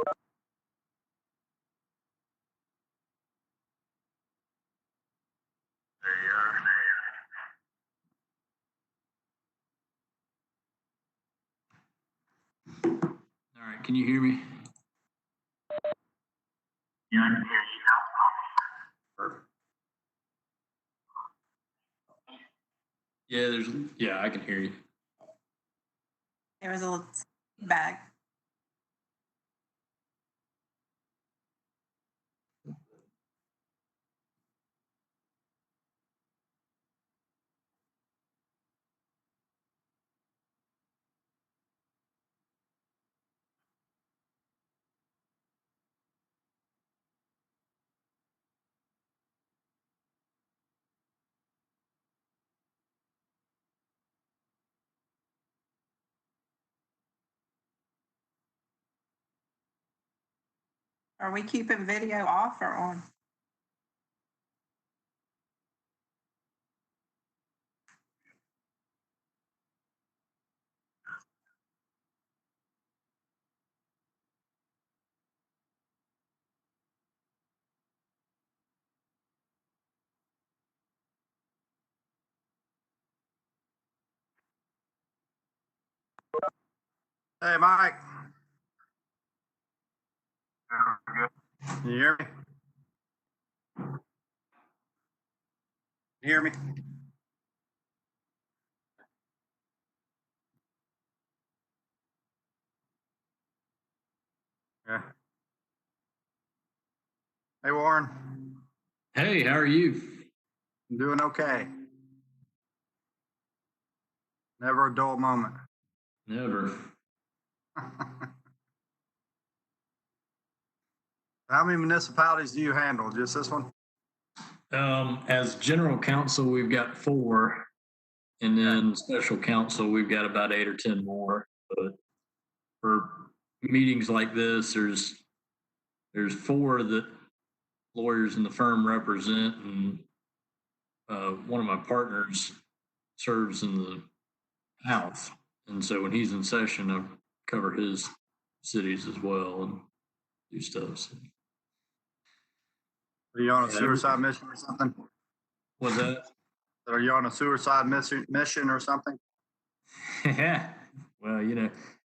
All right, can you hear me? Yeah, I can hear you now. Perfect. Yeah, I can hear you. There was a little bag. Are we keeping video off or on? Hey, Mike. Can you hear me? You hear me? Yeah. Hey, Warren. Hey, how are you? I'm doing okay. Never a dull moment. Never. How many municipalities do you handle? Just this one? As general counsel, we've got 4, and then special counsel, we've got about 8 or 10 more. But for meetings like this, there's 4 that lawyers in the firm represent, and one of my partners serves in the House, and so when he's in session, I cover his cities as well and do stuff. So. Are you on a suicide mission or something? What's that? Are you on a suicide mission or something? Yeah. Well,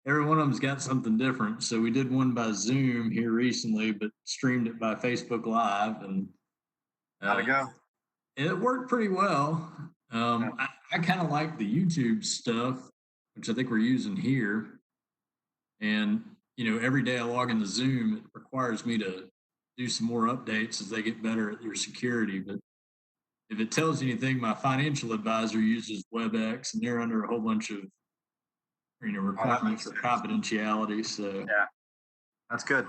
every one of them's got something different. So we did one by Zoom here recently, but streamed it by Facebook Live, and how'd it go? It worked pretty well. I kind of like the YouTube stuff, which I think we're using here. And every day I log into Zoom, it requires me to do some more updates as they get better at their security. But if it tells you anything, my financial advisor uses WebEx, and they're under a whole bunch of requirements for confidentiality. So yeah, that's good.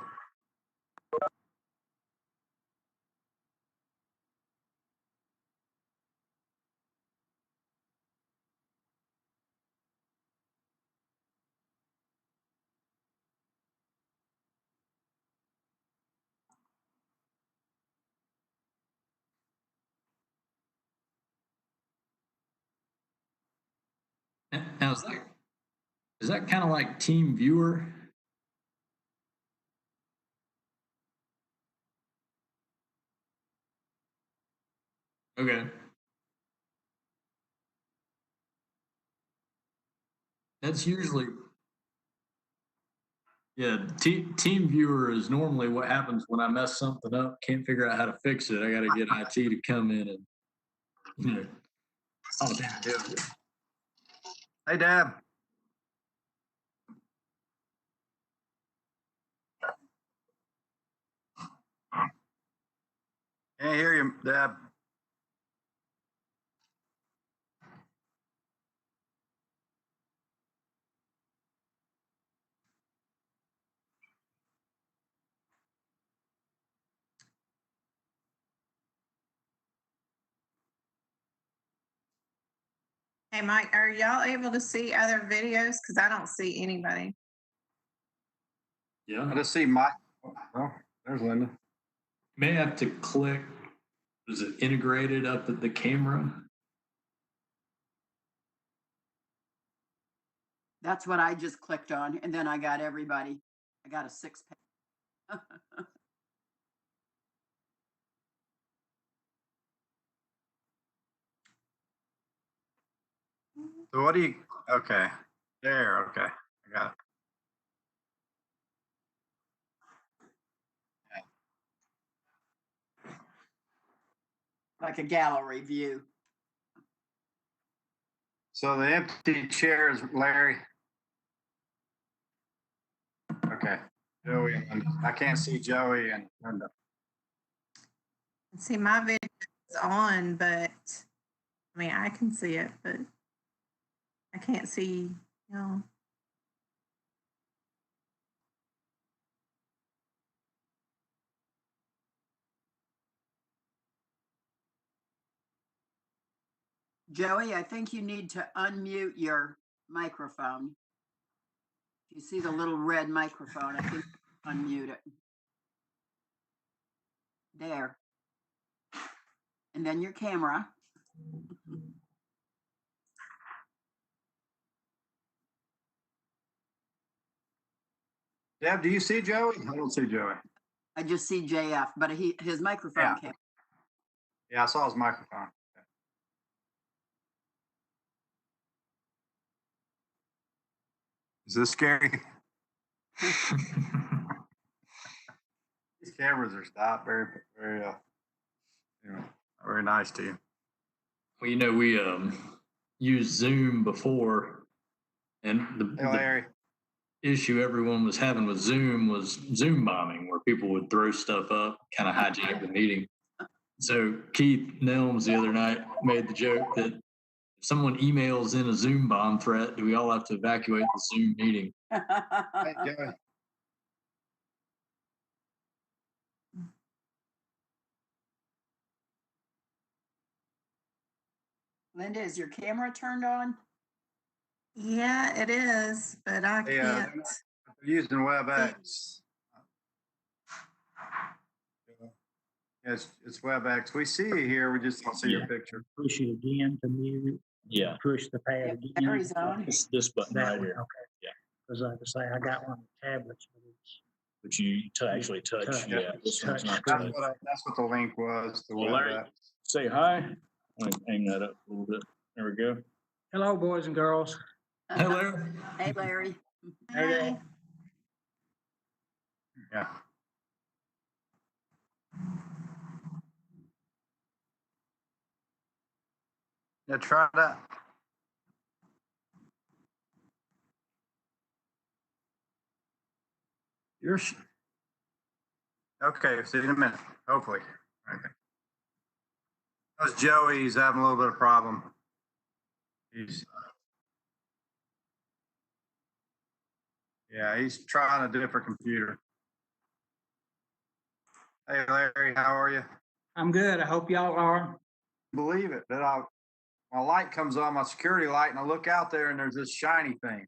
now is that kind of like Team Viewer? Okay. That's usually, yeah, Team Viewer is normally what happens when I mess something up, can't figure out how to fix it. I got to get IT to come in and, oh, damn. Hey, Deb. Can't hear you, Deb. Hey, Mike, are y'all able to see other videos? Because I don't see anybody. Yeah. I just see Mike. Oh, there's Linda. May have to click, is it integrated up at the camera? That's what I just clicked on, and then I got everybody. I got a 6-pack. So what do you, okay, there, okay, I got it. Like a gallery view. So the empty chairs, Larry. Okay, Joey and Linda. I can't see Joey and Linda. See, my video is on, but I mean, I can see it, but I can't see, you know. Joey, I think you need to unmute your microphone. You see the little red microphone, I think unmute it. There. And then your camera. Deb, do you see Joey? I don't see Joey. I just see JF, but his microphone Yeah. came. Yeah, I saw his microphone. Is this scary? These cameras are stopped very, very, very nice to you. Well, you know, we used Zoom before, and Hey, the Larry. issue everyone was having with Zoom was Zoom bombing, where people would throw stuff up, kind of hijack the meeting. So Keith Nelms the other night made the joke that if someone emails in a Zoom bomb threat, do we all have to evacuate the Zoom meeting? Hey, Joey. Linda, is your camera turned on? Yeah, it is, but I Hey, can't. they're using WebEx. It's WebEx. We see you here. We just don't see your picture. Push it again to mute. Yeah. Push the pad Yep, again. Larry's on. It's this button That right one, here. okay. Yeah. Because like I say, I got one of the tablets, but it's But you actually touch. Touch. Yeah, this one's Touch not screen. touch. That's what the link was. The Well, Larry, WebEx. say hi. I'm gonna aim that up a little bit. There we go. hello, boys and girls. Hey, Larry. Hey, Larry. Hi. Yeah. Yeah, try that. You're okay. See you in a minute. Hopefully. Okay. That's Joey. He's having a little bit of problem. He's trying a different computer. Hey, Larry, how are you? I'm good. I hope y'all are. Believe it, that my light comes on, my security light, and I look out there and there's this shiny thing.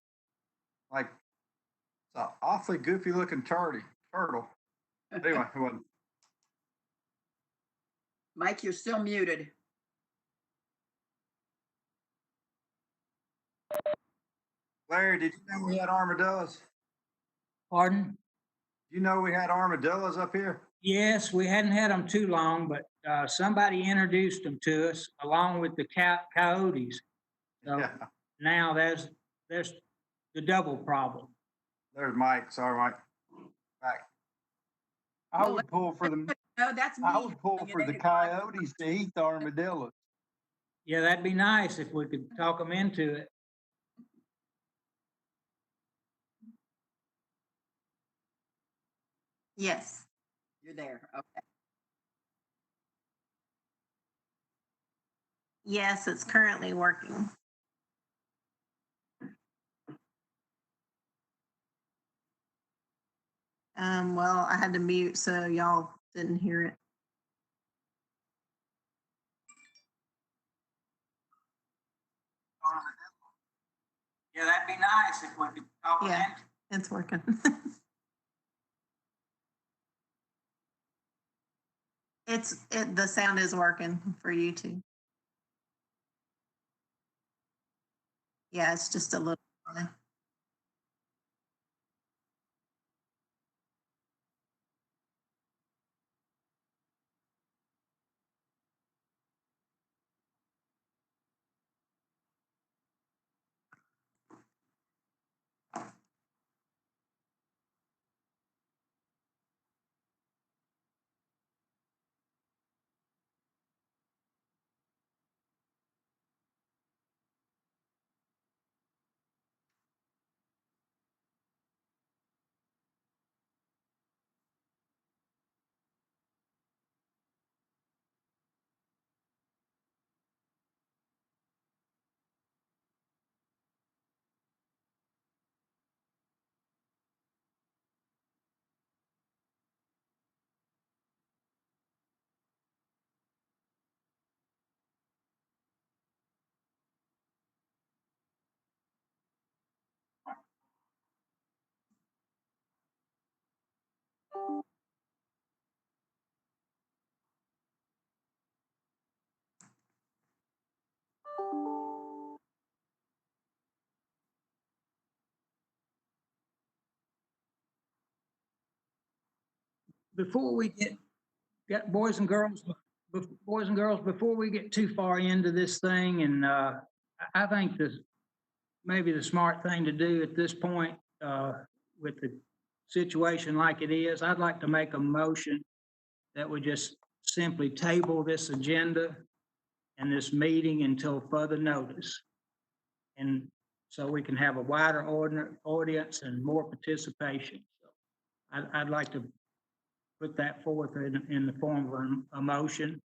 Like, it's an awfully goofy looking turtle. Anyway, it wasn't. Mike, you're still muted. Larry, did you know we had armadillos? Pardon? You know we had armadillos up here? Yes, we hadn't had them too long, but somebody introduced them to us along with the coyotes. So Yeah. now there's the double problem. There's Mike. Sorry, Mike. Back. I would pull for the No, that's me. I would pull for the coyotes to eat the armadillos. Yeah, that'd be nice if we could talk them into it. Yes. You're there. Okay. Yes, it's currently working. Well, I had to mute so y'all didn't hear it. Yeah, that'd be nice if we could talk them Yeah. into it. It's working. The sound is working for you too. Yeah, it's just a little. before we get boys and girls, before we get too far into this thing, and I think this maybe the smart thing to do at this point, with the situation like it is, I'd like to make a motion that we just simply table this agenda and this meeting until further notice. And so we can have a wider audience and more participation. So I'd like to put that forth in the form of a motion.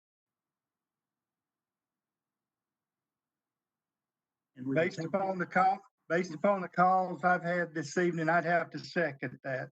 And we can Based upon the calls I've had this evening, I'd have to second that.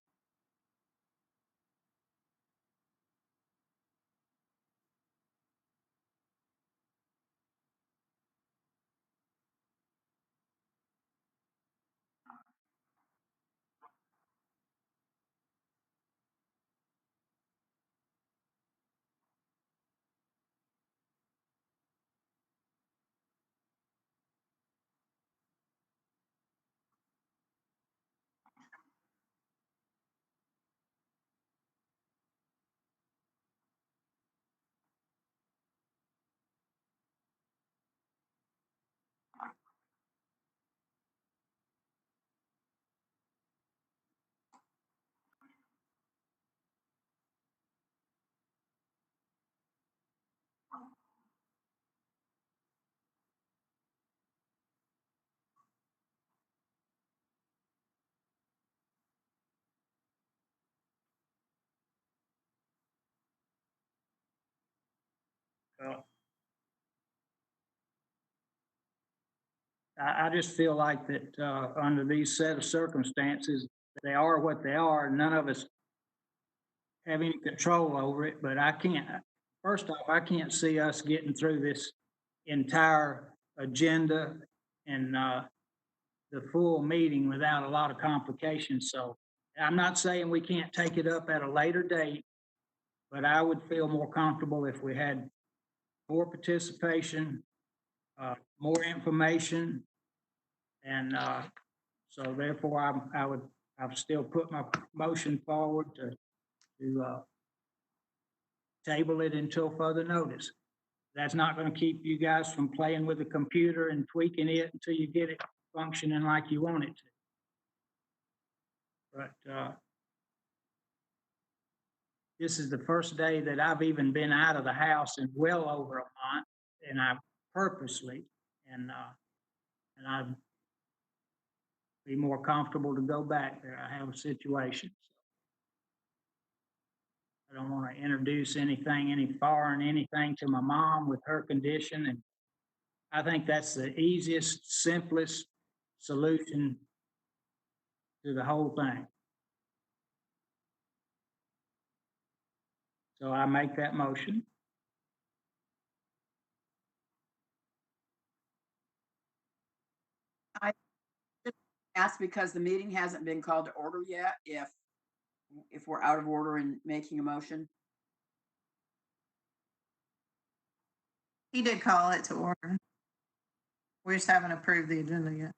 I just feel like that under these set of circumstances, they are what they are. None of us have any control over it, but I can't, first off, I can't see us getting through this entire agenda and the full meeting without a lot of complications. So I'm not saying we can't take it up at a later date, but I would feel more comfortable if we had more participation, more information. And so therefore, I've still put my motion forward to table it until further notice. That's not going to keep you guys from playing with the computer and tweaking it until you get it functioning like you want it to. But this is the first day that I've even been out of the house in well over a month, and I purposely, and I'd be more comfortable to go back there. I have a situation. I don't want to introduce anything, any foreign, anything to my mom with her condition. And I think that's the easiest, simplest solution to the whole thing. So I make that motion. I just ask because the meeting hasn't been called to order yet, if we're out of order in making a motion. He did call it to order. We just haven't approved the agenda yet.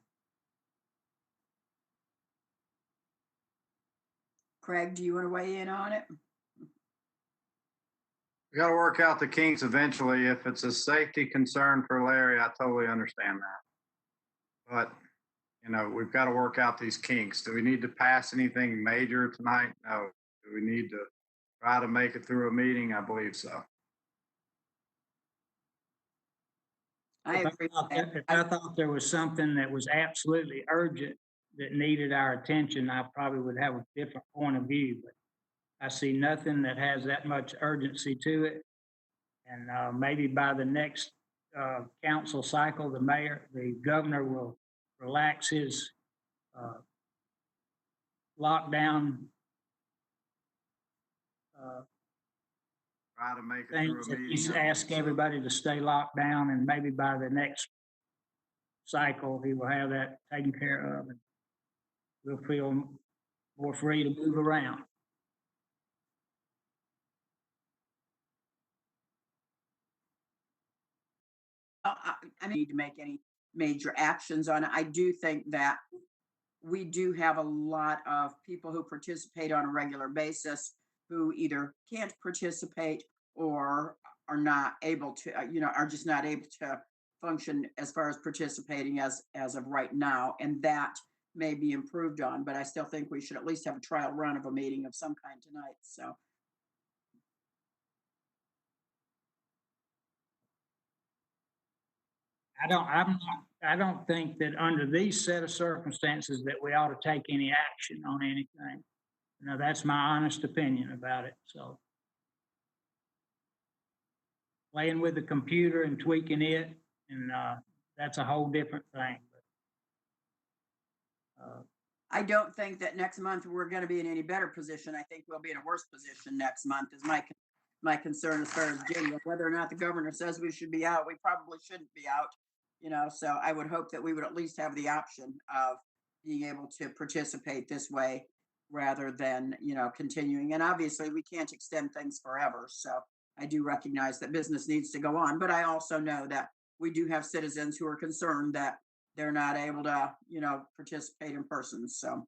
Craig, do you want to weigh in on it? We got to work out the kinks eventually. If it's a safety concern for Larry, I totally understand that. But, you know, we've got to work out these kinks. Do we need to pass anything major tonight? No. Do we need to try to make it through a meeting? I believe so. I agree with that. If I thought there was something that was absolutely urgent that needed our attention, I probably would have a different point of view. But I see nothing that has that much urgency to it. And maybe by the next council cycle, the governor will relax his lockdown Try to make it things through a that meeting. he's asked everybody to stay locked down, and maybe by the next cycle, he will have that taken care of, and we'll feel more free to move around. I need to make any major actions on it. I do think that we do have a lot of people who participate on a regular basis who either can't participate or are not able to, are just not able to function as far as participating as of right now, and that may be improved on. But I still think we should at least have a trial run of a meeting of some kind tonight. So I don't think that under these set of circumstances that we ought to take any action on anything. Now, that's my honest opinion about it, so. Playing with the computer and tweaking it, and, that's a whole different thing. But, I don't think that next month we're going to be in any better position. I think we'll be in a worse position next month is my concern as far as January. Whether or not the governor says we should be out, we probably shouldn't be out, so I would hope that we would at least have the option of being able to participate this way rather than, continuing. And obviously we can't extend things forever. So I do recognize that business needs to go on, but I also know that we do have citizens who are concerned that they're not able to, participate in person. So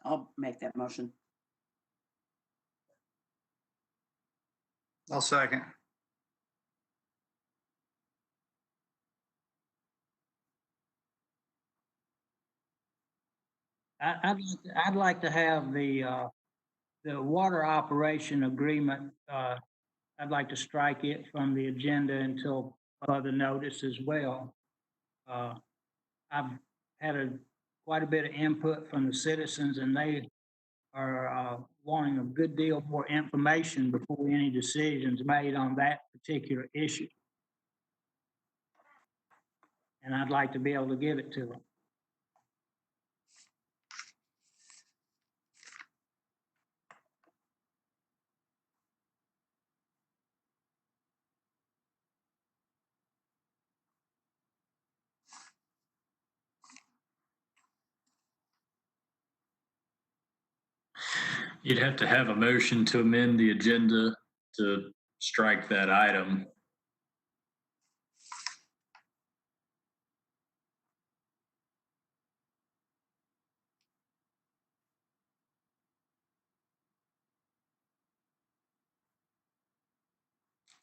I'll make that motion. I'll second. I'd like to have the water operation agreement, I'd like to strike it from the agenda until further notice as well. I've had quite a bit of input from the citizens, and they are wanting a good deal more information before any decisions made on that particular issue. And I'd like to be able to give it to them. You'd have to have a motion to amend the agenda to strike that item.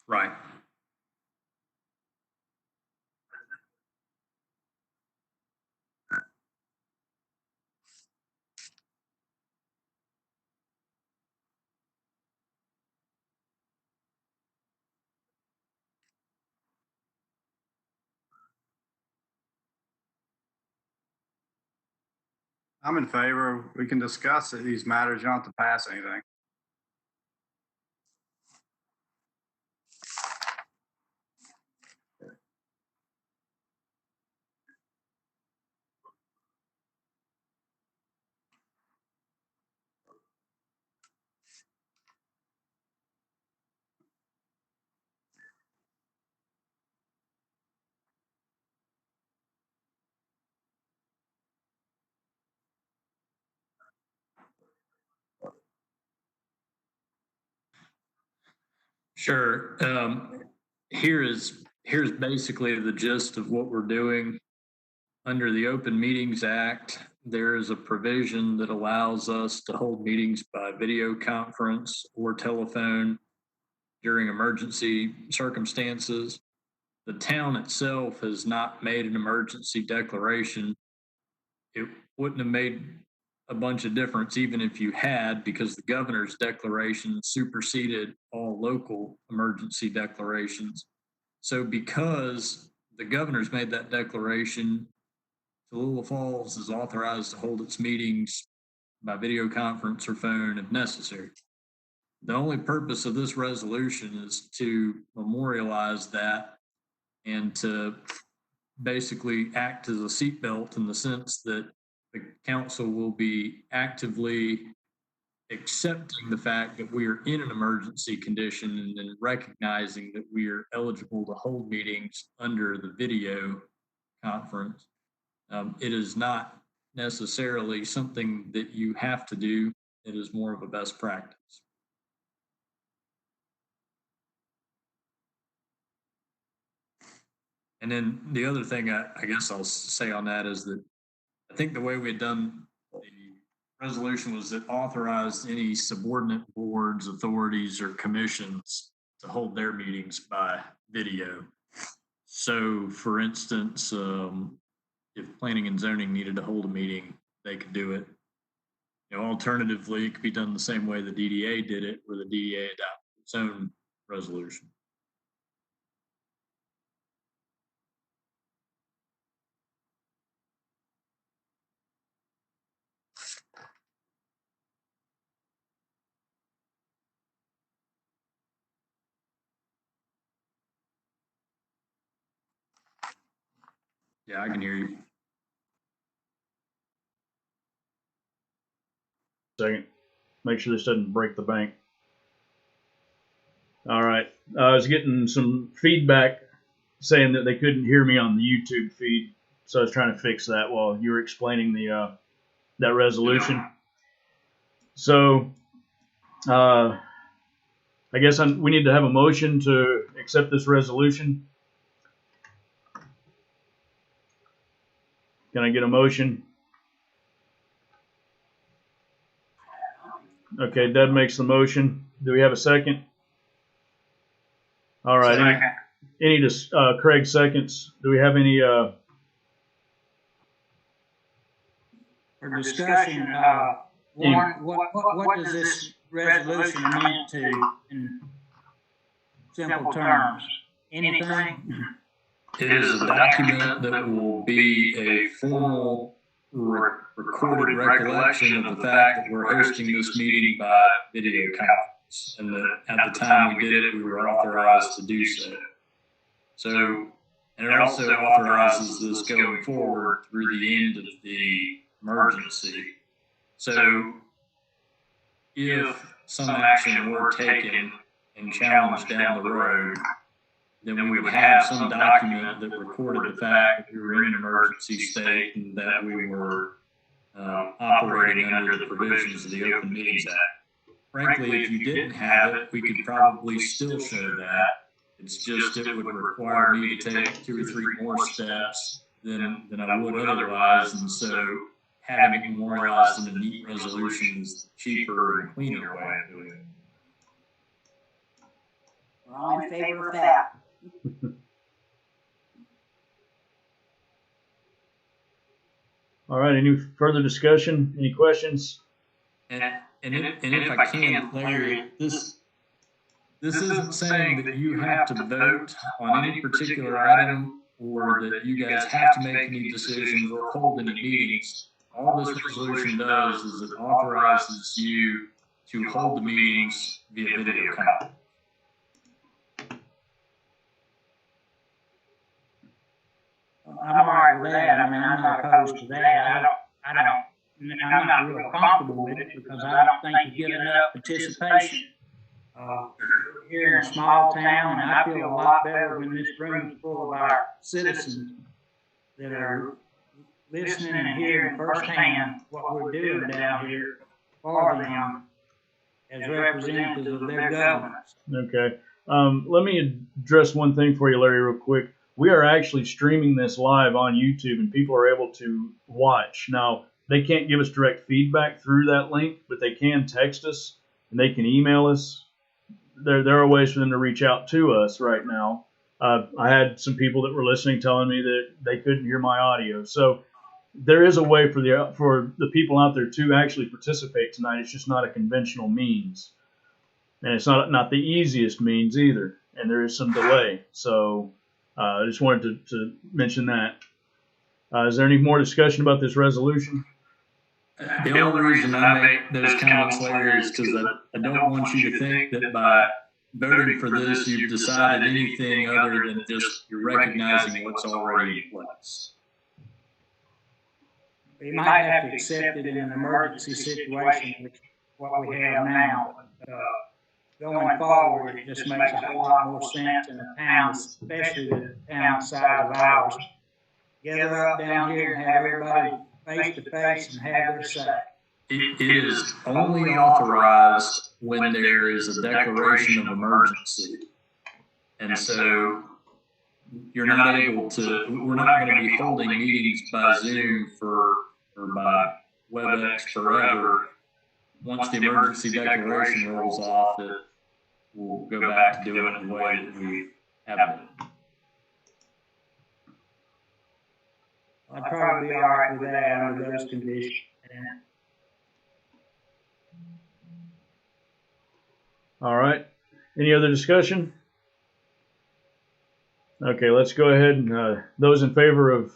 Right. I'm in favor. We can discuss these matters. You don't have to pass anything. Sure. Here's basically the gist of what we're doing. Under the Open Meetings Act, there is a provision that allows us to hold meetings by video conference or telephone during emergency circumstances. The town itself has not made an emergency declaration. It wouldn't have made a bunch of difference even if you had, because the governor's declaration superseded all local emergency declarations. So because the governor's made that declaration, Tallulah Falls is authorized to hold its meetings by video conference or phone if necessary. The only purpose of this resolution is to memorialize that and to basically act as a seatbelt in the sense that the council will be actively accepting the fact that we are in an emergency condition and then recognizing that we are eligible to hold meetings under the video conference. It is not necessarily something that you have to do. It is more of a best practice. And then the other thing I guess I'll say on that is that I think the way we had done the resolution was it authorized any subordinate boards, authorities, or commissions to hold their meetings by video. So, for instance, if planning and zoning needed to hold a meeting, they could do it. You know, alternatively, it could be done the same way the DDA did it, where the DDA adopted its own resolution. Yeah, I can hear you. Second, make sure this doesn't break the bank. All right, I was getting some feedback saying that they couldn't hear me on the YouTube feed, so I was trying to fix that while you were explaining the that resolution. So, I guess we need to have a motion to accept this resolution. Can I get a motion? Okay, Deb makes the motion. Do we have a second? All right. Craig seconds. Do we have any? For discussion, Warren, what does this resolution amount to in simple terms? Anything? It is a document that will be a formal recorded recollection of the fact that we're hosting this meeting by video conference, and that at the time we did it, we were authorized to do so. So, and it also authorizes this going forward through the end of the emergency. So, if some action were taken and challenged down the road, then we would have some document that recorded the fact that we were in an emergency state and that we were operating under the provisions of the Open Meetings Act. Frankly, if you didn't have it, we could probably still show that. It's just it would require me to take 2 or 3 more steps than I would otherwise, and so having it memorialized in a neat resolution is cheaper and cleaner way of doing it. We're all in favor of that. All right. Any further discussion? Any questions? And if I can, Larry, this isn't saying that you have to vote on any particular item or that you guys have to make any decisions or hold any meetings. All this resolution does is it authorizes you to hold the meetings via video conference. I'm all right with that. I mean, I'm not opposed to that. I'm not real comfortable with it because I don't think you get enough participation. Here in a small town, and I feel a lot better when this room's full of our citizens that are listening and hearing firsthand what we're doing down here for them as representatives of their governments. Okay. Let me address one thing for you, Larry, real quick. We are actually streaming this live on YouTube, and people are able to watch. Now, they can't give us direct feedback through that link, but they can text us, and they can email us. There are ways for them to reach out to us right now. I had some people that were listening telling me that they couldn't hear my audio. So there is a way for the people out there to actually participate tonight. It's just not a conventional means. And it's not the easiest means either. and there is some delay. So I just wanted to mention that. Is there any more discussion about this resolution? The only reason I make those comments, Larry, is because I don't want you to think that by voting for this, you've decided anything other than just you're recognizing what's already in place. You might have to accept it in an emergency situation, which is what we have now. Going forward, it just makes a whole lot more sense in a town, especially the town size of ours. Gather up down here and have everybody face to face and have their say. It is only authorized when there is a declaration of emergency. And so you're not able to, we're not going to be holding meetings by Zoom or by WebEx forever. Once the emergency declaration rolls off, we'll go back to doing it the way that we have been. I'd probably be all right with that under those conditions. All right. Any other discussion? Okay, let's go ahead and those in favor of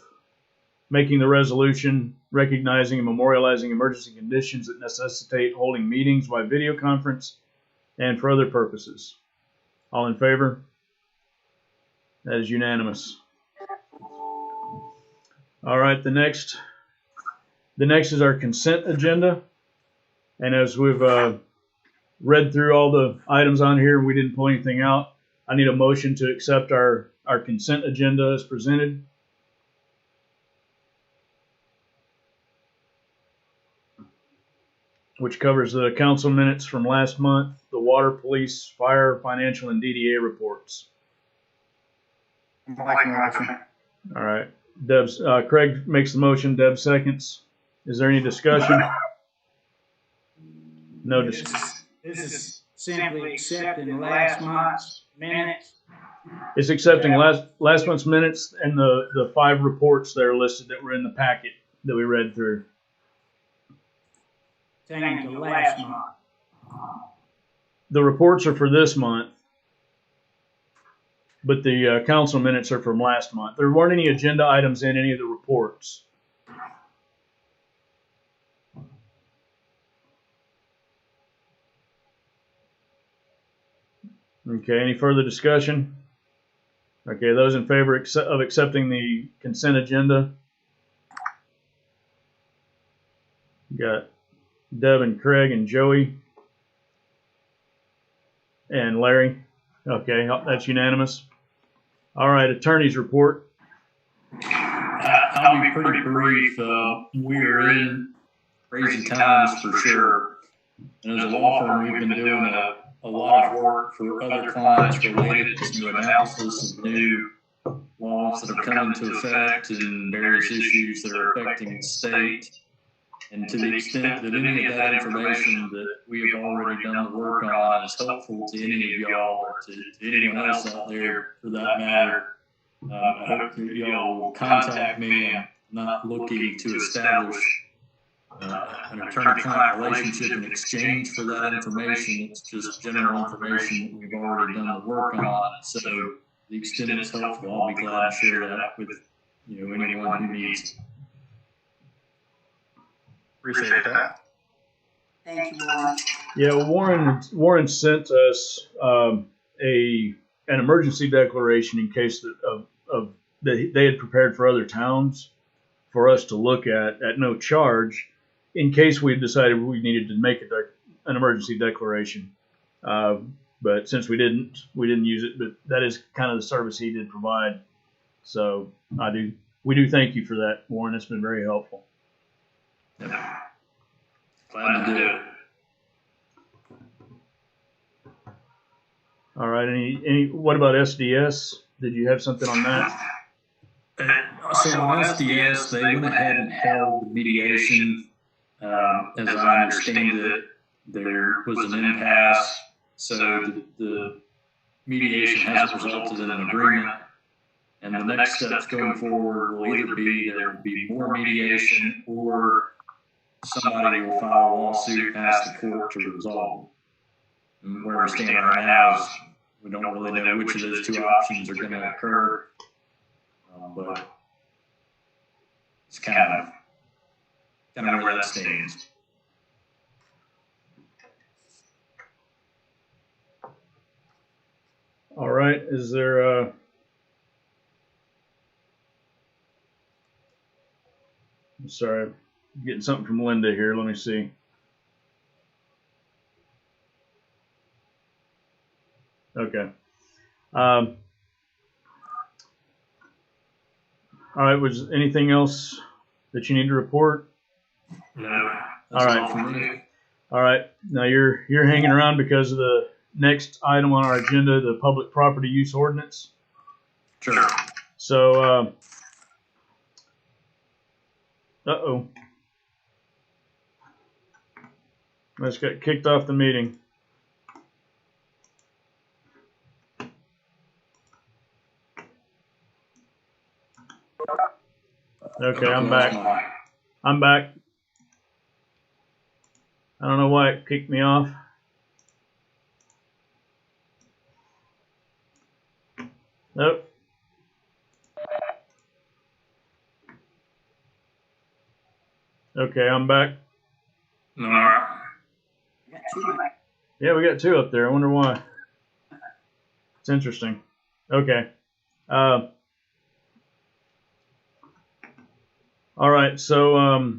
making the resolution recognizing and memorializing emergency conditions that necessitate holding meetings by video conference and for other purposes. All in favor? That is unanimous. All right, the next is our consent agenda. And as we've read through all the items on here, we didn't pull anything out. I need a motion to accept our consent agenda as presented. Which covers the council minutes from last month, the water, police, fire, financial, and DDA reports. All right. Craig makes the motion. Deb seconds. Is there any discussion? No discussion. This is simply accepting last month's minutes. It's accepting last month's minutes and the 5 reports that are listed that were in the packet that we read through. Pertaining to last month. The reports are for this month, but the council minutes are from last month. There weren't any agenda items in any of the reports. Okay, any further discussion? Okay, those in favor of accepting the consent agenda? Got Deb and Craig and Joey and Larry. Okay, that's unanimous. All right, attorney's report. I'll be pretty brief. We're in crazy times for sure. And as a law firm, we've been doing a lot of work for other clients related to analysis of new laws that have come into effect and various issues that are affecting the state. And to the extent that any of that information that we have already done the work on is helpful to any of y'all or to anyone else out there for that matter, I hope that y'all will contact me. I'm not looking to establish an attorney-client relationship in exchange for that information. It's just general information that we've already done the work on. So to the extent it's helpful, I'll be glad to share that with anyone who needs it. Appreciate that. Thank you, Warren. Yeah, Warren sent us an emergency declaration in case that they had prepared for other towns for us to look at no charge in case we decided we needed to make an emergency declaration. But since we didn't use it, but that is kind of the service he did provide. So we do thank you for that, Warren. It's been very helpful. Yeah. Glad to do it. All right. What about SDS? Did you have something on that? So on SDS, they went ahead and held the mediation. As I understand it, there was an impasse. So the mediation hasn't resulted in an agreement. And the next steps going forward will either be there will be more mediation or somebody will file a lawsuit and ask the court to resolve it. And where we stand right now is We don't really know which of those two options are going to occur. But it's kind of where that stands. All right. Is there I'm sorry, I'm getting something from Linda here. Let me see. Okay. All right. Was anything else that you need to report? No. All right. For me. All right. Now you're hanging around because of the next item on our agenda, the public property use ordinance. Sure. So, uh-oh. I just got kicked off the meeting. Okay, I'm back. I'm back. I don't know why it kicked me off. Nope. Okay, I'm back. All right. I got two mics. Yeah, we got two up there. I wonder why. It's interesting. Okay. All right. So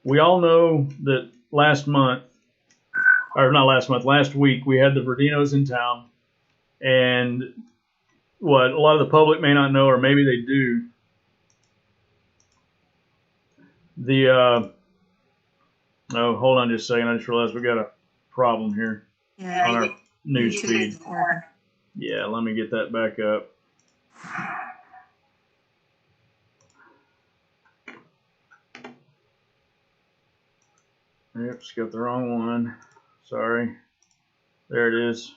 we all know that last week we had the Verdinos in town, and what a lot of the public may not know, or maybe they do, oh, hold on just a second. I just realized we got a problem here on our news feed. Yeah, let me get that back up. Oops, got the wrong one. Sorry. There it is.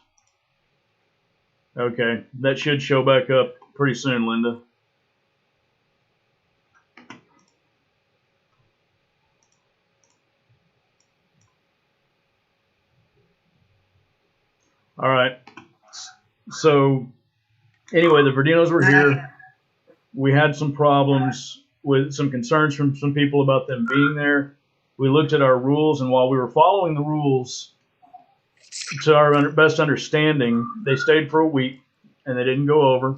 Okay, that should show back up pretty soon, Linda. All right. So anyway, the Verdinos were here. We had some problems with some concerns from some people about them being there. We looked at our rules, and while we were following the rules to our best understanding, they stayed for a week and they didn't go over.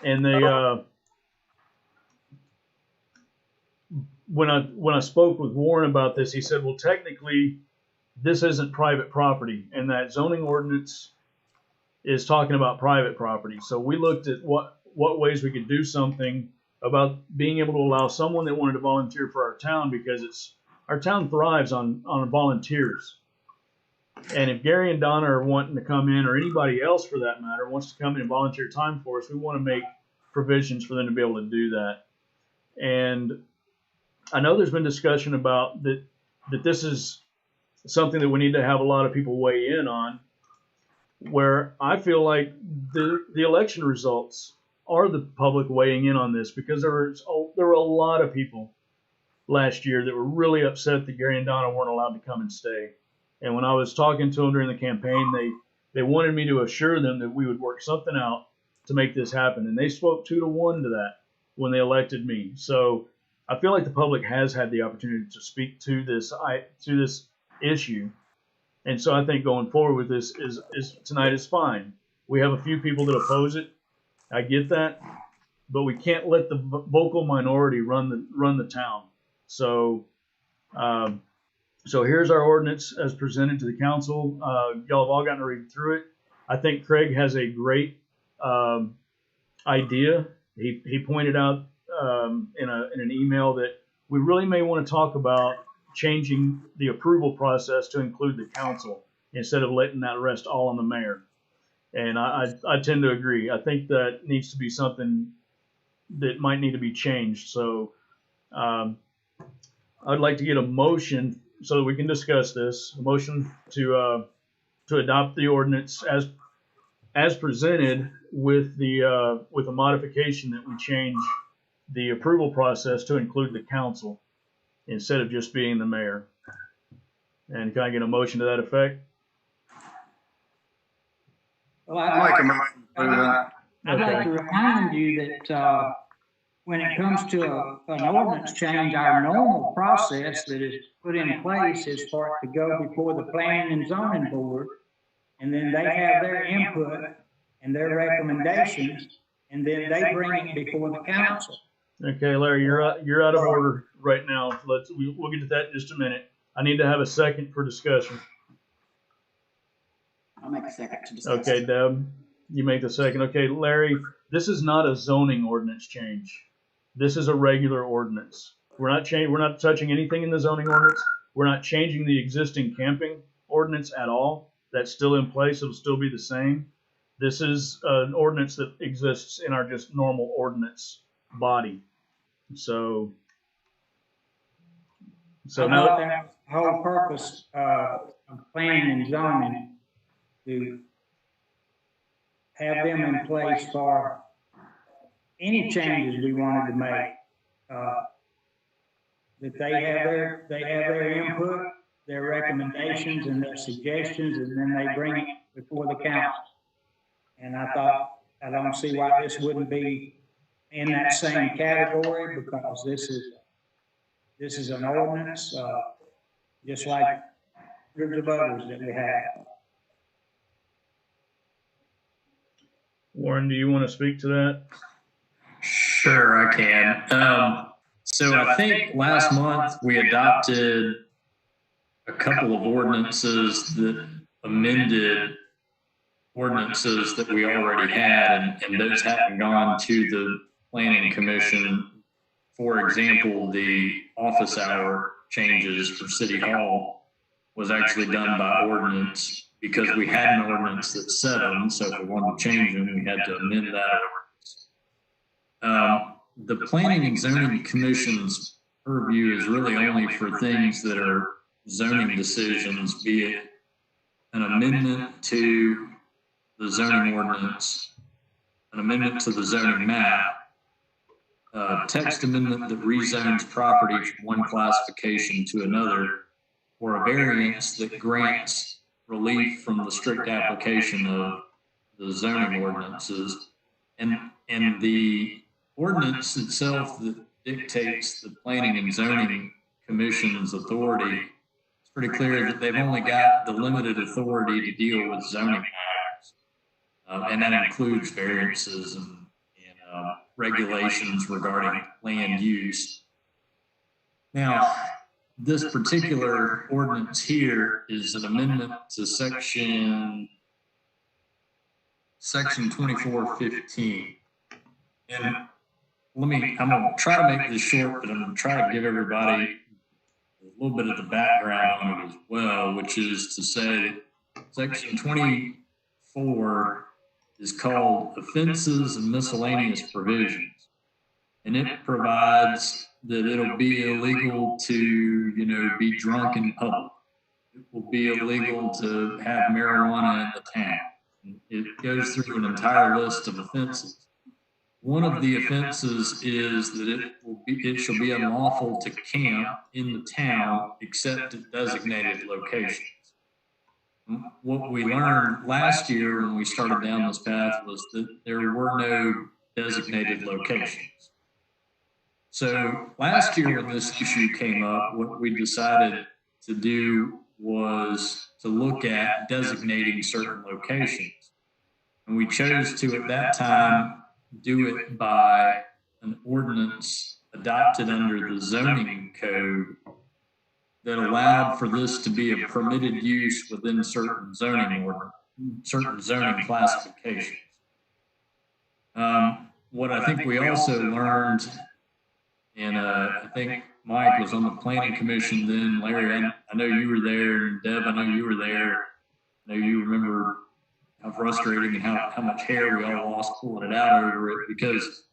And they, when I spoke with Warren about this, he said, well, technically, this isn't private property, and that zoning ordinance is talking about private property. So we looked at what ways we could do something about being able to allow someone that wanted to volunteer for our town, because our town thrives on volunteers. And if Gary and Donna are wanting to come in, or anybody else for that matter wants to come in and volunteer time for us, we want to make provisions for them to be able to do that. And I know there's been discussion about that this is something that we need to have a lot of people weigh in on, where I feel like the election results are the public weighing in on this, because there were a lot of people last year that were really upset that Gary and Donna weren't allowed to come and stay. And when I was talking to them during the campaign, they wanted me to assure them that we would work something out to make this happen. And they spoke 2-1 to that when they elected me. So I feel like the public has had the opportunity to speak to this issue. And so I think going forward with this is tonight is fine. We have a few people that oppose it. I get that, but we can't let the vocal minority run the town. So, so here's our ordinance as presented to the council. Y'all have all gotten to read through it. I think Craig has a great idea. He pointed out in an email that we really may want to talk about changing the approval process to include the council instead of letting that rest all on the mayor. And I tend to agree. I think that needs to be something that might need to be changed. So I'd like to get a motion so that we can discuss this. A motion to adopt the ordinance as presented with a modification that we change the approval process to include the council instead of just being the mayor. And can I get a motion to that effect? Well, I'll make a motion to do that. I'd like to remind you that, when it comes to an ordinance change, our normal process that is put in place is for it to go before the planning and zoning board. And then they have their input and their recommendations, and then they bring it before the council. Okay, Larry, you're out of order right now. We'll get to that in just a minute. I need to have a second for discussion. I'll make a second to discuss. Okay, Deb, you make the second. Okay, Larry, this is not a zoning ordinance change. This is a regular ordinance. We're not touching anything in the zoning ordinance. We're not changing the existing camping ordinance at all. That's still in place. It'll still be the same. This is an ordinance that exists in our just normal ordinance body. So now That whole purpose of planning and zoning to have them in place for any changes we wanted to make. That they have their input, their recommendations and their suggestions, and then they bring it before the council. And I thought, I don't see why this wouldn't be in that same category, because this is an ordinance, just like hundreds of others that we have. Warren, do you want to speak to that? Sure, I can. So I think last month we adopted a couple of ordinances that amended ordinances that we already had, and those haven't gone to the Planning Commission. For example, the office hour changes for City Hall was actually done by ordinance because we had an ordinance that set them. So if we wanted to change them, we had to amend that ordinance. The Planning and Zoning Commission's purview is really only for things that are zoning decisions, be it an amendment to the zoning ordinance, an amendment to the zoning map, text amendment that rezones property from one classification to another, or a variance that grants relief from the strict application of the zoning ordinances. And the ordinance itself that dictates the Planning and Zoning Commission's authority, it's pretty clear that they've only got the limited authority to deal with zoning matters. And that includes variances and regulations regarding land use. Now, this particular ordinance here is an amendment to section 2415. And I'm going to try to make this short, but I'm going to try to give everybody a little bit of the background on it as well, which is to say section 24 is called Offenses and Miscellaneous Provisions. And it provides that it'll be illegal to, be drunk in public. It will be illegal to have marijuana in the town. It goes through an entire list of offenses. One of the offenses is that it shall be unlawful to camp in the town except at designated locations. What we learned last year when we started down this path was that there were no designated locations. So last year when this issue came up, what we decided to do was to look at designating certain locations. And we chose to, at that time, do it by an ordinance adopted under the zoning code that allowed for this to be a permitted use within certain zoning classifications. What I think we also learned, and I think Mike was on the Planning Commission then, Larry, I know you were there, and Deb, I know you were there. I know you remember how frustrating and how much hair we all lost pulling it out over it, because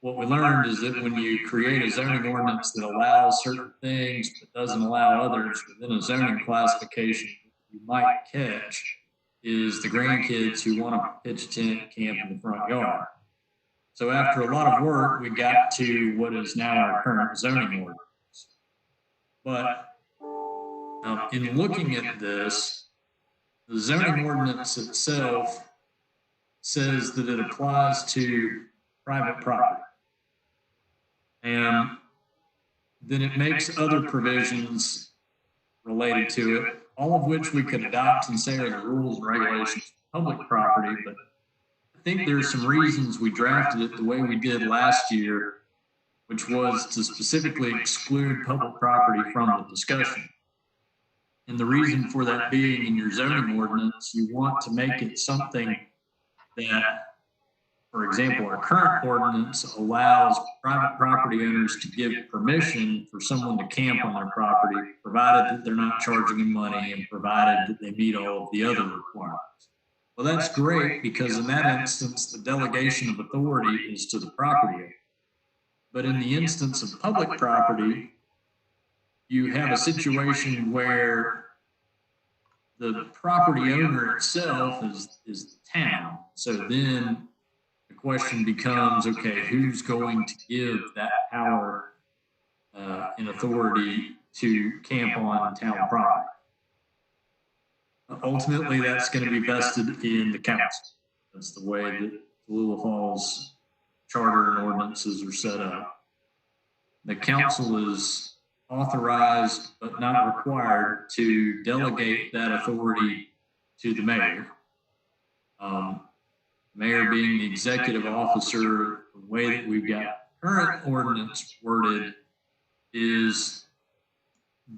what we learned is that when you create a zoning ordinance that allows certain things but doesn't allow others within a zoning classification, you might catch is the grandkids who want to pitch a tent camp in the front yard. So after a lot of work, we got to what is now our current zoning ordinance. But in looking at this, the zoning ordinance itself says that it applies to private property. And then it makes other provisions related to it, all of which we could adopt and say are the rules and regulations of public property. But I think there's some reasons we drafted it the way we did last year, which was to specifically exclude public property from the discussion. And the reason for that being, in your zoning ordinance, you want to make it something that, for example, our current ordinance allows private property owners to give permission for someone to camp on their property, provided that they're not charging them money and provided that they meet all of the other requirements. Well, that's great, because in that instance, the delegation of authority is to the property owner. But in the instance of public property, you have a situation where the property owner itself is the town. So then the question becomes, okay, who's going to give that power and authority to camp on town property? Ultimately, that's going to be vested in the council. That's the way that Tallulah Falls charter and ordinances are set up. The council is authorized but not required to delegate that authority to the mayor. Mayor being the executive officer, the way that we've got current ordinance worded is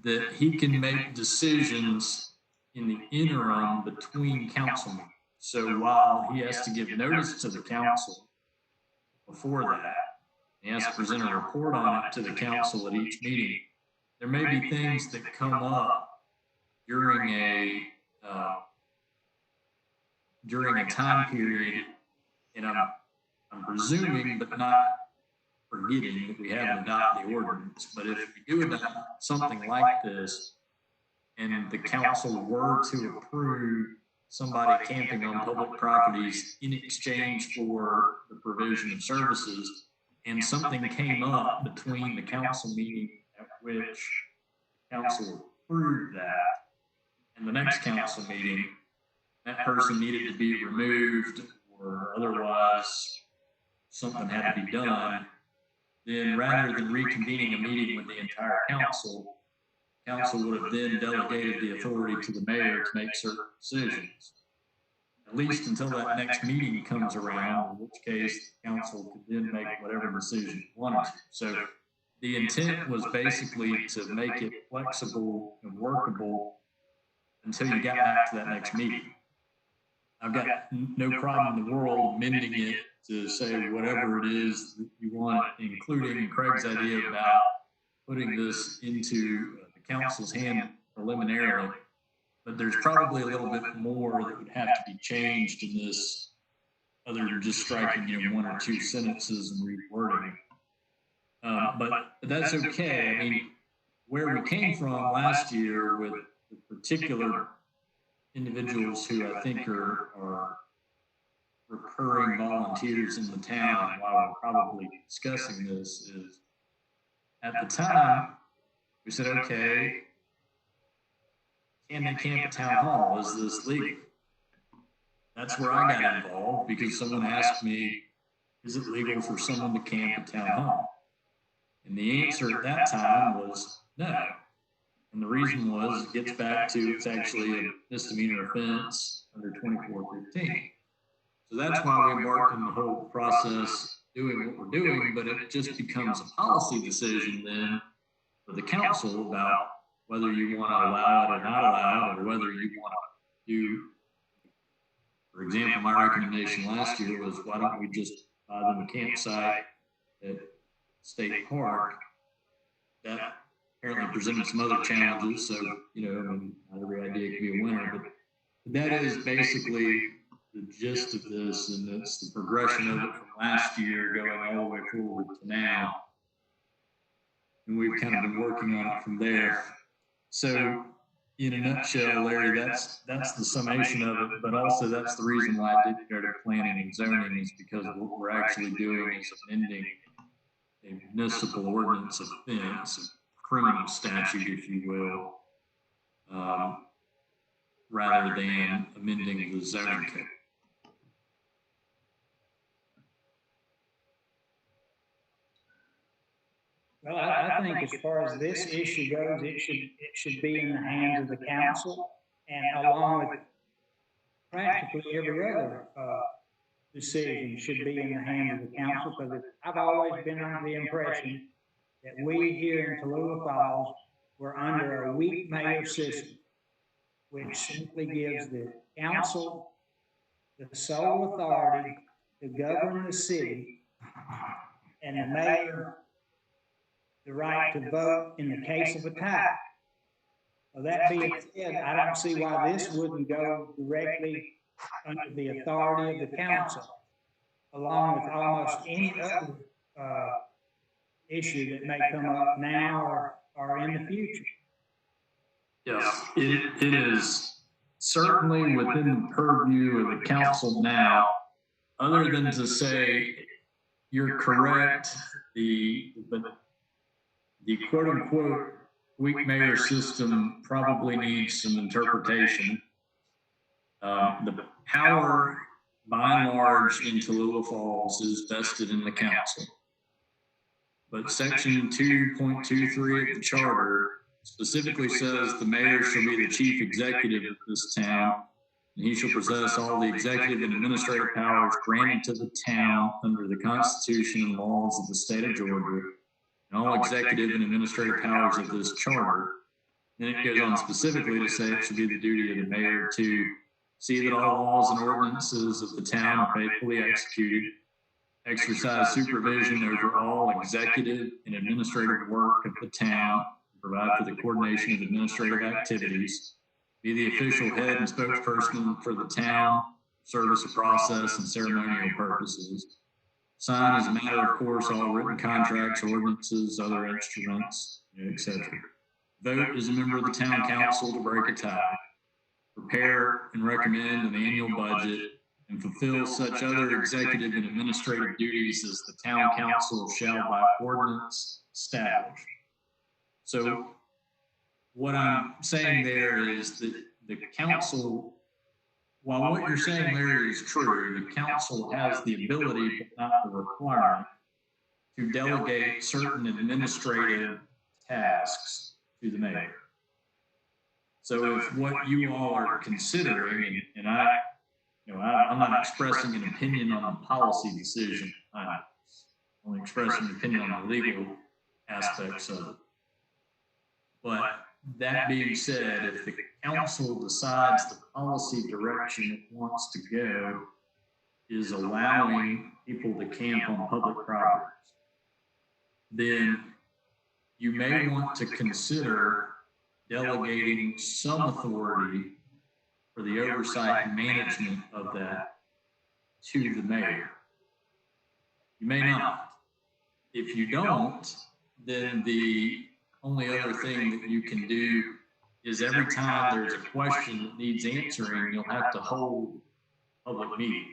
that he can make decisions in the interim between council meetings. So while he has to give notice to the council before that, he has to present a report on it to the council at each meeting. There may be things that come up during a time period, and I'm presuming, but not forgetting, that we haven't adopted the ordinance. But if we do adopt something like this, and the council were to approve somebody camping on public properties in exchange for the provision of services, and something came up between the council meeting at which council approved that and the next council meeting, that person needed to be removed or otherwise something had to be done, then rather than reconvening a meeting with the entire council, council would have then delegated the authority to the mayor to make certain decisions, at least until that next meeting comes around, in which case the council could then make whatever decision it wanted to. So the intent was basically to make it flexible and workable until you got back to that next meeting. I've got no problem in the world amending it to say whatever it is that you want, including Craig's idea about putting this into the council's hand preliminarily. But there's probably a little bit more that would have to be changed in this, other than just striking, one or two sentences and rewording. But that's okay. I mean, where we came from last year with the particular individuals who I think are recurring volunteers in the town, and why we're probably discussing this, is at the time we said, okay, can they camp at town hall? Is this legal? That's where I got involved, because someone asked me, is it legal for someone to camp at town hall? And the answer at that time was no. And the reason was, it gets back to, it's actually a misdemeanor offense under 2415. So that's why we embarked on the whole process doing what we're doing, but it just becomes a policy decision then for the council about whether you want to allow it or not allow it, or whether you want to do, for example, my recommendation last year was, why don't we just buy them a campsite at State Park? That apparently presented some other challenges. So, not every idea can be a winner, but that is basically the gist of this, and it's the progression of it from last year going all the way forward to now. And we've kind of been working on it from there. So, in a nutshell, Larry, that's the summation of it, but also that's the reason why I did go to planning and zoning, is because what we're actually doing is amending a municipal ordinance offense, a criminal statute, if you will, rather than amending the zoning code. Well, I think as far as this issue goes, it should be in the hands of the council and along with practically every other, decision should be in the hands of the council, because I've always been under the impression that we here in Tallulah Falls were under a weak mayor system, which simply gives the council the sole authority to govern the city and the mayor the right to vote in the case of a tie. Well, that being said, I don't see why this wouldn't go directly under the authority of the council, along with almost any other issue that may come up now or in the future. Yes, it is certainly within the purview of the council now, other than to say, you're correct, the quote unquote weak mayor system probably needs some interpretation. The power, by and large, in Tallulah Falls is vested in the council. But section 2.23 of the charter specifically says the mayor shall be the chief executive of this town, and he shall possess all the executive and administrative powers granted to the town under the Constitution and laws of the state of Georgia, and all executive and administrative powers of this charter. Then it goes on specifically to say it should be the duty of the mayor to see that all laws and ordinances of the town are faithfully executed, exercise supervision over all executive and administrative work of the town, provide for the coordination of administrative activities, be the official head and spokesperson for the town, service of process and ceremonial purposes, sign as a matter of course all written contracts, ordinances, other instruments, etc. Vote as a member of the town council to break a tie, prepare and recommend an annual budget, and fulfill such other executive and administrative duties as the town council shall by ordinance establish. So what I'm saying there is that the council, while what you're saying, Larry, is true, the council has the ability, but not the requirement, to delegate certain administrative tasks to the mayor. So if what you all are considering, and I'm not expressing an opinion on the policy decision, I'm only expressing an opinion on the legal aspects of it. But that being said, if the council decides the policy direction it wants to go is allowing people to camp on public properties, then you may want to consider delegating some authority for the oversight and management of that to the mayor. You may not. If you don't, then the only other thing that you can do is every time there's a question that needs answering, you'll have to hold a public meeting.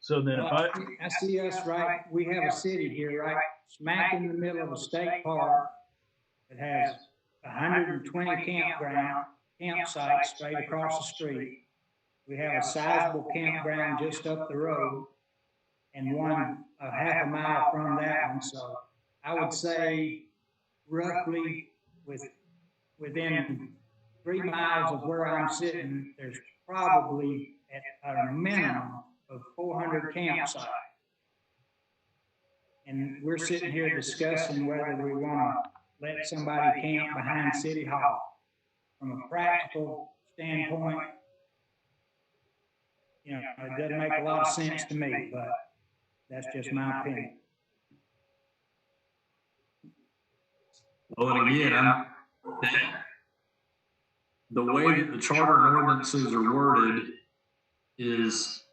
So then if I see us right, we have a city here, right, smack in the middle of a state park that has 120 campsites straight across the street. We have a sizable campground just up the road and one a half a mile from that one. So I would say roughly within 3 miles of where I'm sitting, there's probably at a minimum of 400 campsites. And we're sitting here discussing whether we want to let somebody camp behind City Hall. From a practical standpoint, it doesn't make a lot of sense to me, but that's just my opinion. Well, and again, the way that the charter and ordinances are worded is,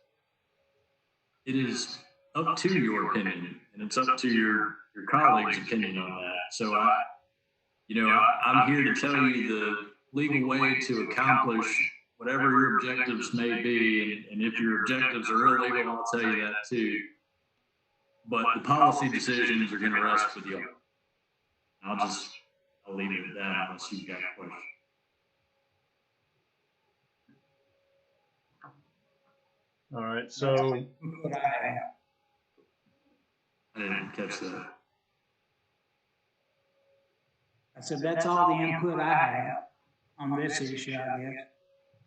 it is up to your opinion, and it's up to your colleagues' opinion on that. So I'm here to tell you the legal way to accomplish whatever your objectives may be, and if your objectives are illegal, I'll tell you that too. But the policy decisions are going to rest with you. I'll leave it at that unless you've got a question. All right. So Input I have. I didn't catch that. I said, that's all the input I have on this issue, I guess.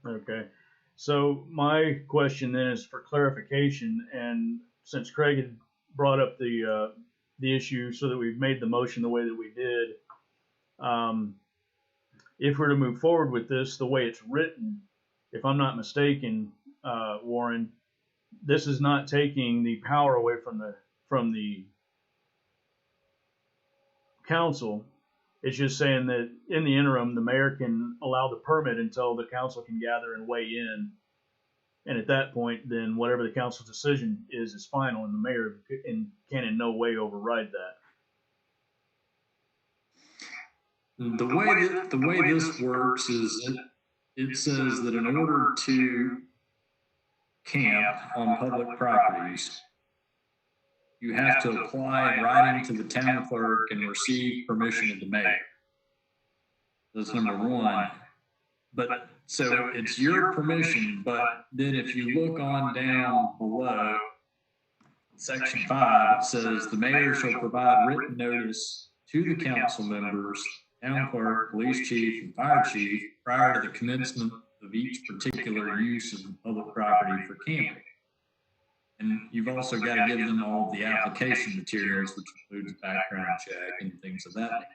okay. So my question then is for clarification, and since Craig had brought up the issue, so that we've made the motion the way that we did, if we're to move forward with this the way it's written, if I'm not mistaken, Warren, this is not taking the power away from the council. It's just saying that in the interim, the mayor can allow the permit until the council can gather and weigh in. And at that point, then whatever the council's decision is final, and the mayor can in no way override that. The way this works is it says that in order to camp on public properties, you have to apply in writing to the town clerk and receive permission of the mayor. That's number one. But so it's your permission, but then if you look on down below, section 5, it says the mayor shall provide written notice to the council members, town clerk, police chief, and fire chief prior to the commencement of each particular use of the public property for camping. And you've also got to give them all of the application materials, which includes background check and things of that nature.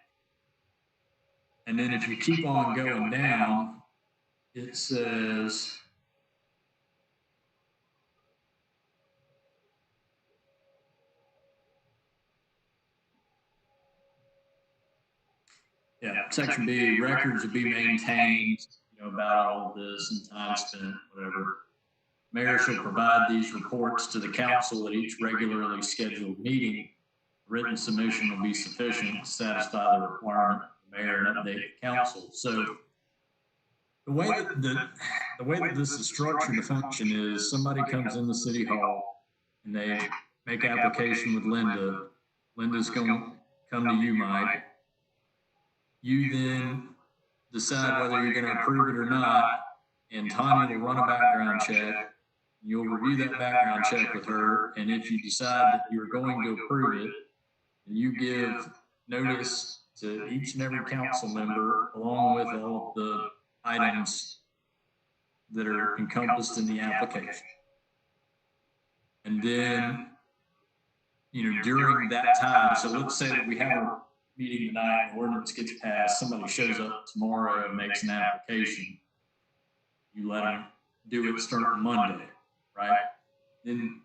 And then if you keep on going down, it says, section B, records will be maintained, about all of this and time spent, whatever. Mayor shall provide these reports to the council at each regularly scheduled meeting. Written submission will be sufficient to satisfy the requirement of the mayor and update the council. So the way that this is structured to function is somebody comes in the city hall and they make application with Linda. Linda's going to come to you, Mike. You then decide whether you're going to approve it or not, and Tanya will run a background check. You'll review that background check with her, and if you decide that you're going to approve it, you give notice to each and every council member along with all of the items that are encompassed in the application. And then, during that time, so let's say that we have a meeting tonight, the ordinance gets passed, somebody shows up tomorrow and makes an application. You let them do it starting Monday, right? Then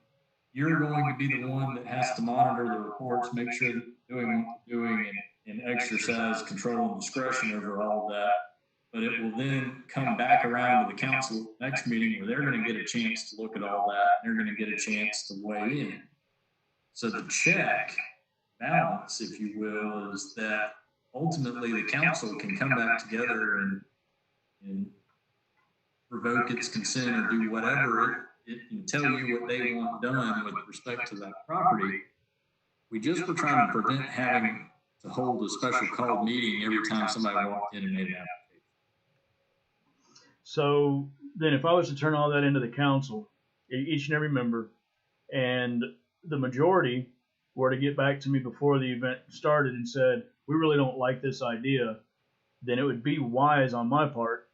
you're going to be the one that has to monitor the reports, make sure that they're doing what they're doing, and exercise control and discretion over all of that. But it will then come back around to the council next meeting where they're going to get a chance to look at all that. And they're going to get a chance to weigh in. So the check balance, if you will, is that ultimately the council can come back together and revoke its consent or do whatever it can tell you what they want done with respect to that property. We just were trying to prevent having to hold a special called meeting every time somebody walked in and made an application. So then if I was to turn all that into the council, each and every member, and the majority were to get back to me before the event started and said, we really don't like this idea, then it would be wise on my part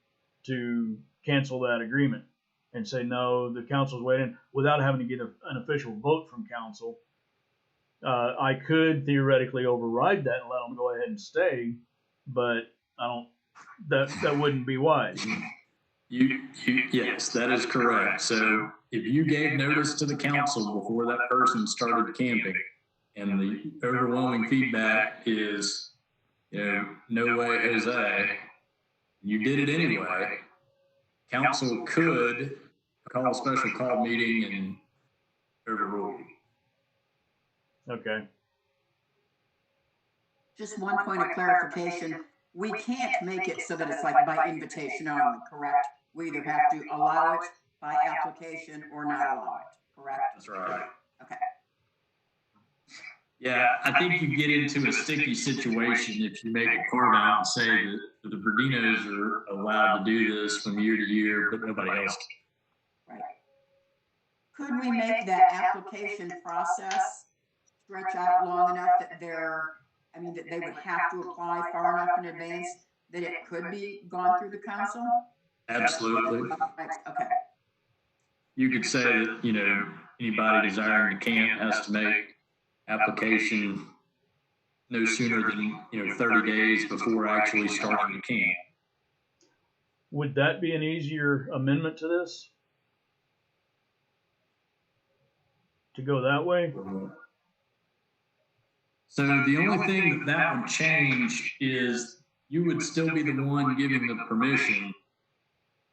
to cancel that agreement and say, no, the council's waiting, without having to get an official vote from council. I could theoretically override that and let them go ahead and stay, but that wouldn't be wise. Yes, that is correct. So if you gave notice to the council before that person started camping, and the overwhelming feedback is, no way, Jose, you did it anyway, council could call a special call meeting and overrule you. Okay. Just one point of clarification. We can't make it so that it's like by invitation only, correct? We either have to allow it by application or not allow it, correct? That's right. Okay. Yeah, I think you get into a sticky situation if you make a court out and say that the Berdinos are allowed to do this from year to year, but nobody else can. Right. Could we make that application process stretch out long enough that that they would have to apply far enough in advance that it could be gone through the council? Absolutely. Okay. You could say that, anybody desiring to camp has to make application no sooner than, 30 days before actually starting to camp. Would that be an easier amendment to this? To go that way? So the only thing that would change is you would still be the one giving the permission.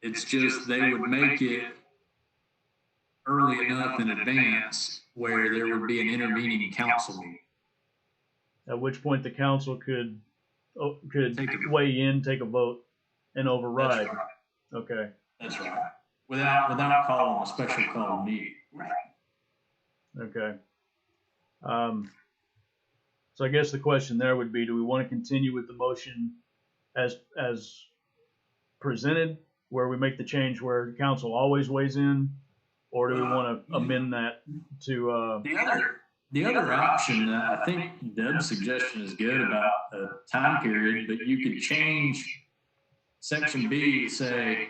It's just they would make it early enough in advance where there would be an intervening council meeting. At which point the council could Take a- weigh in, take a vote, and override. That's right. Okay. That's right. Without calling a special call meeting. Right. Okay. So I guess the question there would be, do we want to continue with the motion as presented, where we make the change where council always weighs in, or do we want to amend that to? The other option, I think Deb's suggestion is good about a time period, but you could change section B to say,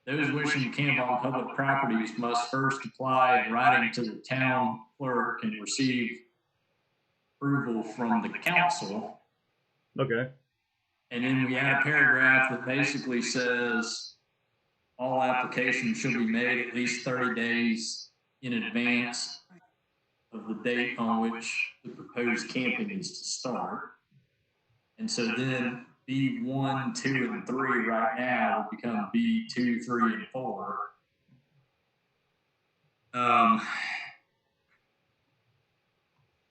those wishing to camp on public properties must first apply in writing to the town clerk and receive approval from the council. Okay. And then we add a paragraph that basically says all applications should be made at least 30 days in advance of the date on which the proposed camping is to start. And so then B1, 2, and 3 right now will become B2, 3, and 4.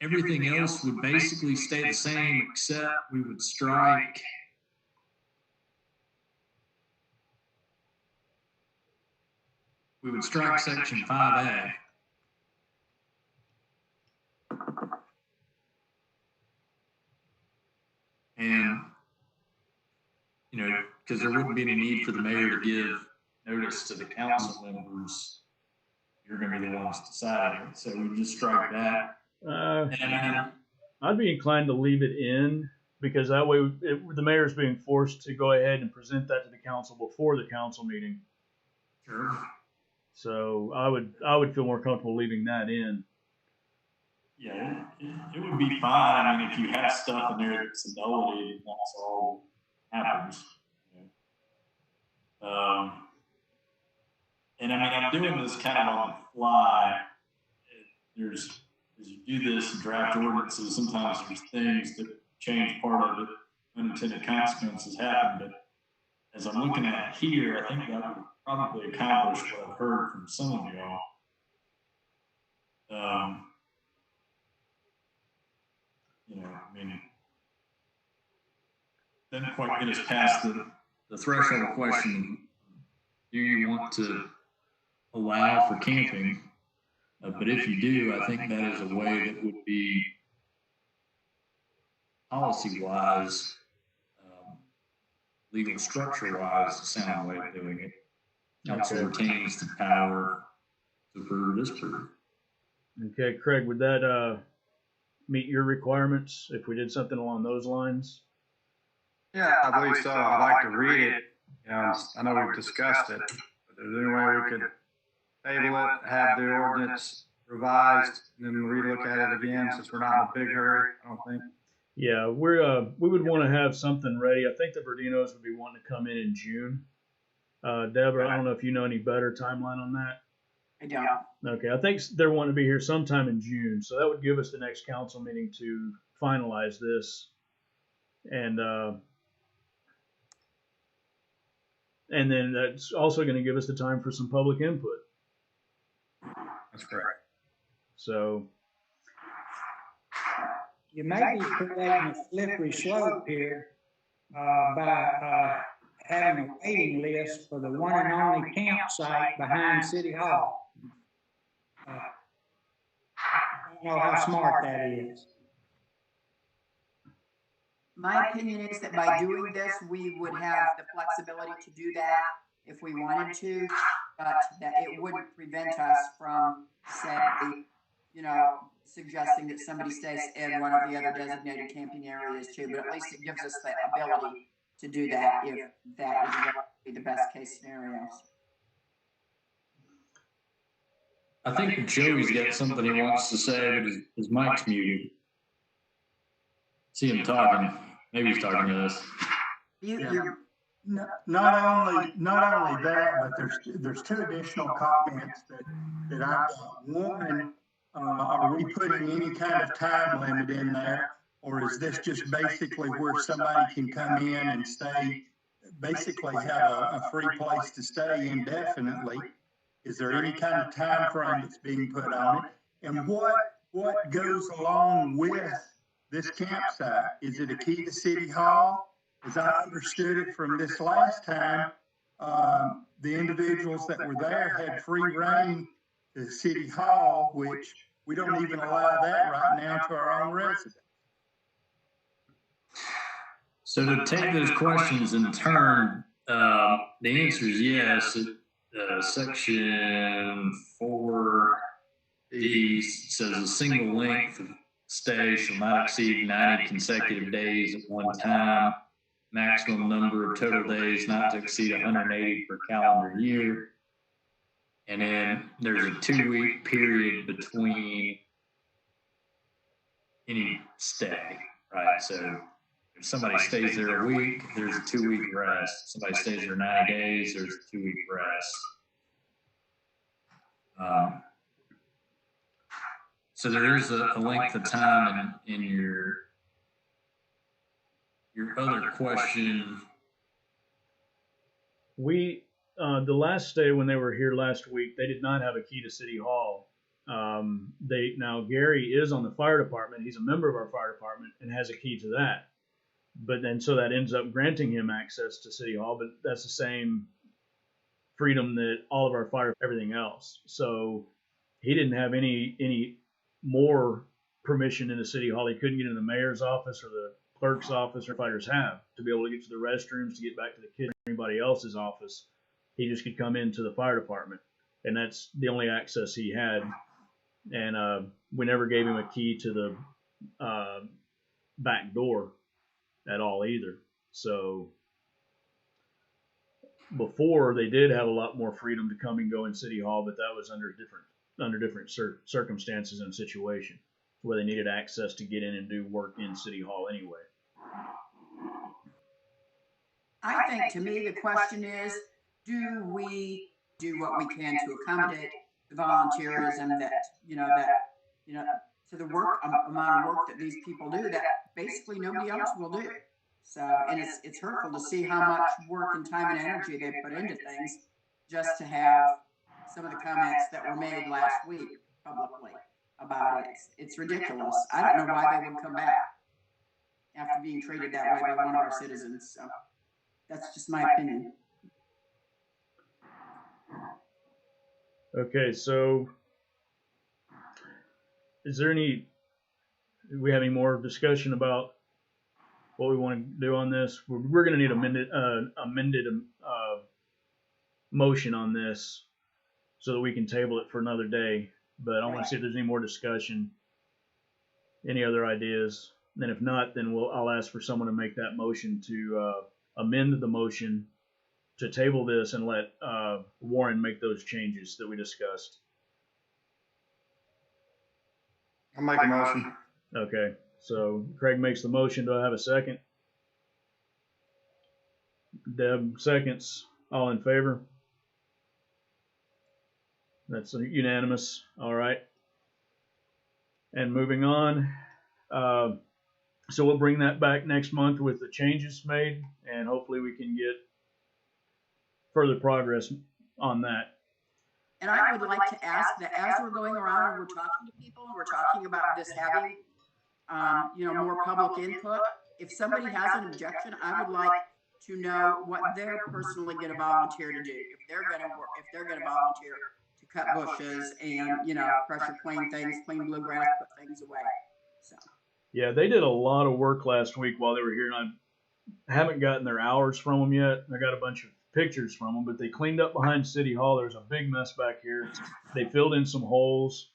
Everything else would basically stay the same, except we would strike section 5A. And, because there wouldn't be any need for the mayor to give notice to the council members. You're going to be the ones deciding. So we just strike that. I'd be inclined to leave it in, because that way the mayor is being forced to go ahead and present that to the council before the council meeting. Sure. So I would feel more comfortable leaving that in. Yeah, it would be fine. I mean, if you have stuff in there that's a nullity, that's all happens. And I mean, I'm doing this kind of on the fly. As you do this and draft ordinances, sometimes there's things that change part of it, unintended consequences happen. But as I'm looking at it here, I think that would probably accomplish what I've heard from some of y'all. I mean, doesn't quite get us past the threshold question. Do you want to allow for camping? But if you do, I think that is a way that would be policy-wise, legal structure-wise, a sound way of doing it. Council retains the power to approve or disapprove. Okay, Craig, would that meet your requirements if we did something along those lines? Yeah, I believe so. I'd like to read it. I know we've discussed it, but there's any way we could table it, have the ordinance revised, and then relook at it again, since we're not in a big hurry, I don't think. Yeah, we would want to have something ready. I think the Verdinos would be wanting to come in June. Deborah, I don't know if you know any better timeline on that. I don't. Okay, I think they're wanting to be here sometime in June, so that would give us the next council meeting to finalize this, and then that's also going to give us the time for some public input. That's correct. So You may be creating a slippery slope here by having a waiting list for the one and only campsite behind City Hall. I don't know how smart that is. My opinion is that by doing this, we would have the flexibility to do that if we wanted to, but that it wouldn't prevent us from, say, suggesting that somebody stays in one of the other designated camping areas too, but at least it gives us the ability to do that if that is what would be the best case scenarios. I think Joey's got something he wants to say, but his mic's muted. See him talking. Maybe he's talking to us. Not only that, but there's two additional comments that I've got. One, are we putting any kind of time limit in there, or is this just basically where somebody can come in and stay, basically have a free place to stay indefinitely? Is there any kind of time frame that's being put on it? And what goes along with this campsite? Is it a key to City Hall? As I understood it from this last time, the individuals that were there had free reign to City Hall, which we don't even allow that right now to our own residents. So to take those questions in turn, the answer is yes. Section 4D says a single length of stay shall not exceed 90 consecutive days at one time. Maximum number of total days not to exceed 180 per calendar year. And then there's a 2-week period between any stay, right? So if somebody stays there a week, there's a 2-week rest. If somebody stays there 90 days, there's a 2-week rest. So there is a length of time in your other question. We, the last stay when they were here last week, they did not have a key to City Hall. Now Gary is on the fire department. He's a member of our fire department and has a key to that. But then, so that ends up granting him access to City Hall, but that's the same freedom that all of our fire, everything else. So he didn't have any more permission in the City Hall. He couldn't get in the mayor's office or the clerk's office or fighters have to be able to get to the restrooms, to get back to the kids or anybody else's office. He just could come into the fire department, and that's the only access he had. And we never gave him a key to the back door at all either. So before, they did have a lot more freedom to come and go in City Hall, but that was under different circumstances and situation where they needed access to get in and do work in City Hall anyway. I think, to me, the question is, do we do what we can to accommodate the volunteerism that to the amount of work that these people do that basically nobody else will do. So, and it's hurtful to see how much work and time and energy they put into things just to have some of the comments that were made last week publicly about it. It's ridiculous. I don't know why they would come back after being treated that way by one of our citizens. So that's just my opinion. Okay, so do we have any more discussion about what we want to do on this? We're going to need amended motion on this so that we can table it for another day. But I want to see if there's any more discussion, any other ideas. And then if not, then I'll ask for someone to make that motion to amend the motion to table this and let Warren make those changes that we discussed. I'll make a motion. Okay, so Craig makes the motion. Do I have a second? Deb seconds. All in favor? That's unanimous. All right. And moving on. So we'll bring that back next month with the changes made, and hopefully we can get further progress on that. And I would like to ask that as we're going around and we're talking to people, and we're talking about this having, more public input. If somebody has an objection, I would like to know what they're personally going to volunteer to do. If they're going to volunteer to cut bushes and, pressure plane things, clean bluegrass, put things away. So. Yeah, they did a lot of work last week while they were here, and I haven't gotten their hours from them yet. I got a bunch of pictures from them, but they cleaned up behind City Hall. There's a big mess back here. They filled in some holes.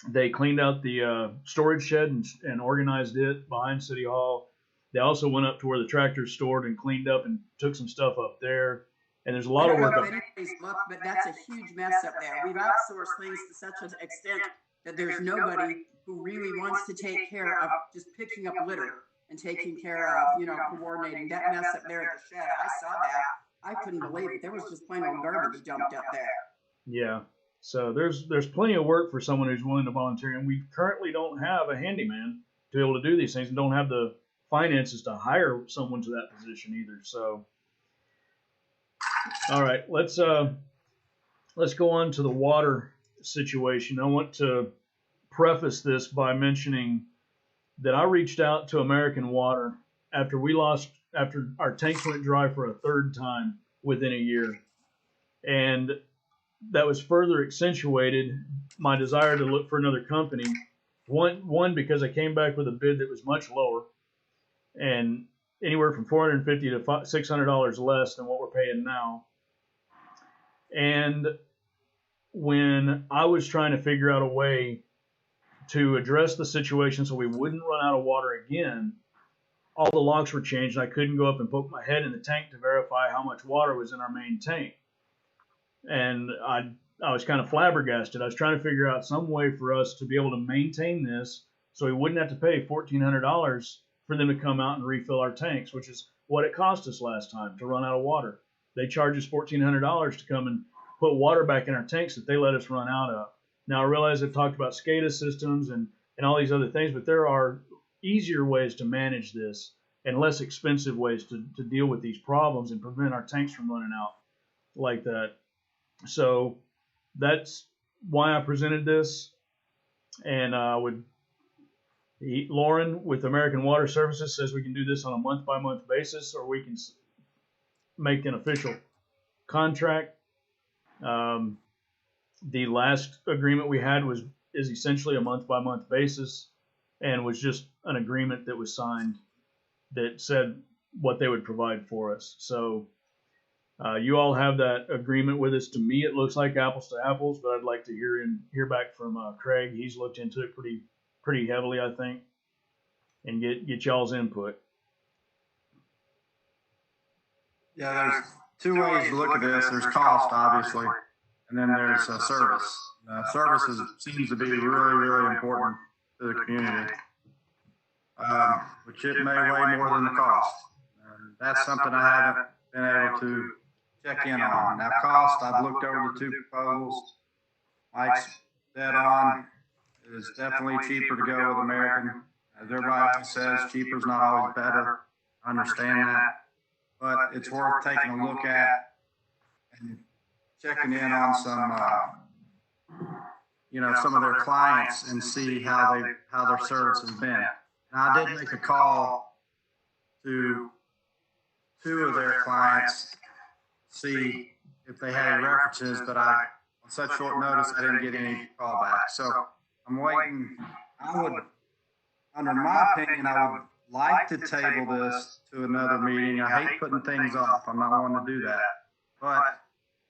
They cleaned out the storage shed and organized it behind City Hall. They also went up to where the tractor's stored and cleaned up and took some stuff up there. And there's a lot I of don't work know up. if anybody's looked, but that's a huge mess up there. We've outsourced things to such an extent that there's nobody who really wants to take care of just picking up litter and taking care of, coordinating that mess up there at the shed. I saw that. I couldn't believe it. There was just plain old garbage dumped up there. Yeah. So there's plenty of work for someone who's willing to volunteer, and we currently don't have a handyman to be able to do these things, and don't have the finances to hire someone to that position either. So, all right, let's go on to the water situation. I want to preface this by mentioning that I reached out to American Water after our tanks went dry for a third time within a year, and that was further accentuated my desire to look for another company. One because I came back with a bid that was much lower, and anywhere from $450 to $600 less than what we're paying now. And when I was trying to figure out a way to address the situation so we wouldn't run out of water again, all the locks were changed, and I couldn't go up and poke my head in the tank to verify how much water was in our main tank. And I was kind of flabbergasted. I was trying to figure out some way for us to be able to maintain this so we wouldn't have to pay $1,400 for them to come out and refill our tanks, which is what it cost us last time to run out of water. They charge us $1,400 to come and put water back in our tanks that they let us run out of. Now, I realize I've talked about SCADA systems and all these other things, but there are easier ways to manage this and less expensive ways to deal with these problems and prevent our tanks from running out like that. So that's why I presented this. And Lauren with American Water Services says we can do this on a month-by-month basis, or we can make an official contract. The last agreement we had is essentially a month-by-month basis, and was just an agreement that was signed that said what they would provide for us. So you all have that agreement with us. To me, it looks like apples to apples, but I'd like to hear back from Craig. He's looked into it pretty heavily, I think, and get y'all's input. Yeah, there's two ways to look at this. There's cost, obviously, and then there's service. Services seems to be really, really important to the community, which it may weigh more than the cost. That's something I haven't been able to check in on. Now, cost, I've looked over the two proposals. Mike's dead on. It is definitely cheaper to go with American. As everybody says, cheaper is not always better. I understand that. But it's worth taking a look at and checking in on some of their clients and see how their service has been. Now, I did make a call to two of their clients, see if they had any references, but on such short notice, I didn't get any call back. So I'm waiting. Under my opinion, I would like to table this to another meeting. I hate putting things off. I'm not wanting to do that. But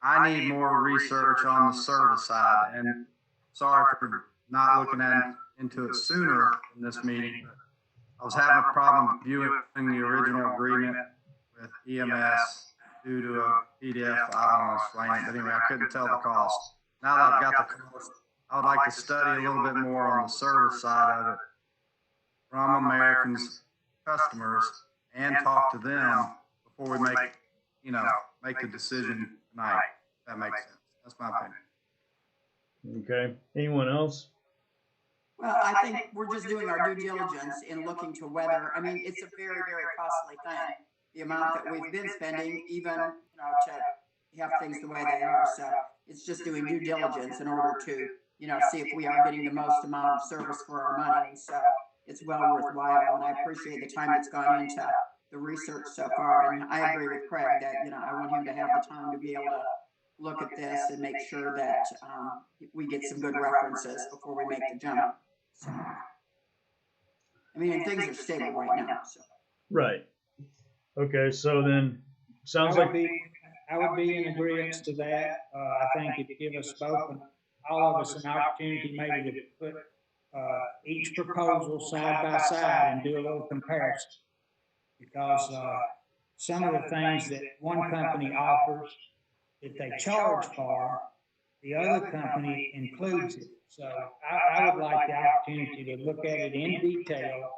I need more research on the service side. And sorry for not looking into it sooner in this meeting. I was having a problem viewing the original agreement with EMS due to a PDF. I don't know how to explain it, but anyway, I couldn't tell the cost. Now that I've got the cost, I would like to study a little bit more on the service side of it from Americans' customers and talk to them before we make the decision tonight. If that makes sense. That's my opinion. Okay. Anyone else? Well, I think we're just doing our due diligence in looking to whether, it's a very, very costly thing. The amount that we've been spending, even, to have things the way they are. So it's just doing due diligence in order to, see if we are getting the most amount of service for our money. So it's well worthwhile, and I appreciate the time that's gone into the research so far. And I agree with Craig that, I want him to have the time to be able to look at this and make sure that we get some good references before we make the jump. So, and things are stable right now. So. Right. Okay, so then sounds like I would be in agreement to that. I think it'd give us both, all of us, an opportunity maybe to put each proposal side by side and do a little comparison. Because some of the things that one company offers that they charge for, the other company includes it. So I would like the opportunity to look at it in detail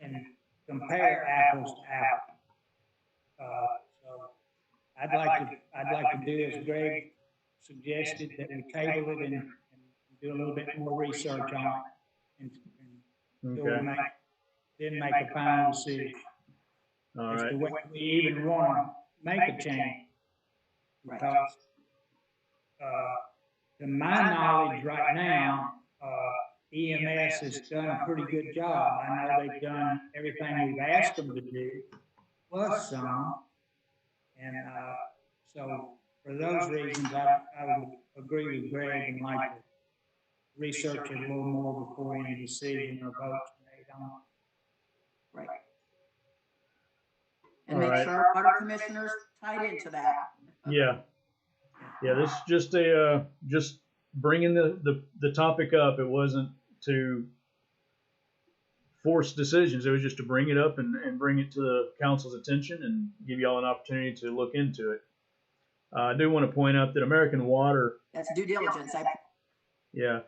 and compare apples to apples. So I'd like to do as Greg suggested, that we table it and do a little bit more research on it and Okay. then make a final decision. All As right. to whether we even want to make a change. Right. Because, to my knowledge right now, EMS has done a pretty good job. I know they've done everything we've asked them to do, plus some. And so for those reasons, I would agree with Greg and like to research it a little more before any decision or votes made on it. Right. And All make right. sure our water commissioners tied into that. Yeah. Yeah, this is just just bringing the topic up. It wasn't to force decisions. It was just to bring it up and bring it to the council's attention and give y'all an opportunity to look into it. I do want to point out that American Water. That's due diligence. Yeah.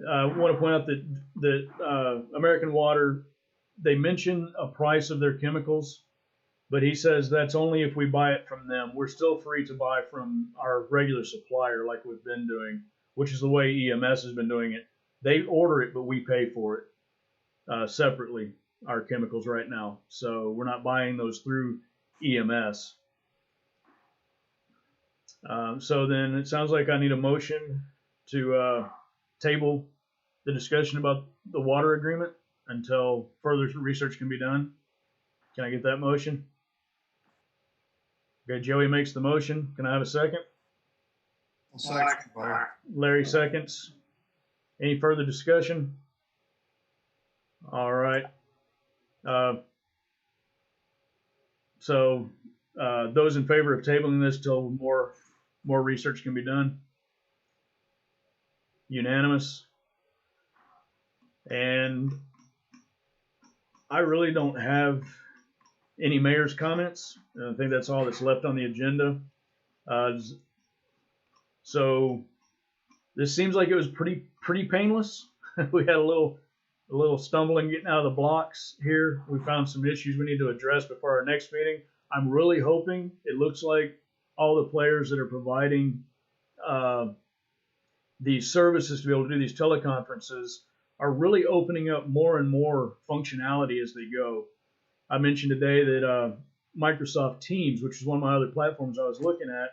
I want to point out that American Water, they mention a price of their chemicals, but he says that's only if we buy it from them. We're still free to buy from our regular supplier like we've been doing, which is the way EMS has been doing it. They order it, but we pay for it separately, our chemicals right now. So we're not buying those through EMS. So then it sounds like I need a motion to table the discussion about the water agreement until further research can be done. Can I get that motion? Okay, Joey makes the motion. Can I have a second? Second. Larry seconds. Any further discussion? All right. So those in favor of tabling this till more research can be done? Unanimous. And I really don't have any mayor's comments. I think that's all that's left on the agenda. So this seems like it was pretty painless. We had a little stumbling getting out of the blocks here. We found some issues we need to address before our next meeting. I'm really hoping, it looks like all the players that are providing these services to be able to do these teleconferences are really opening up more and more functionality as they go. I mentioned today that Microsoft Teams, which is one of my other platforms I was looking at,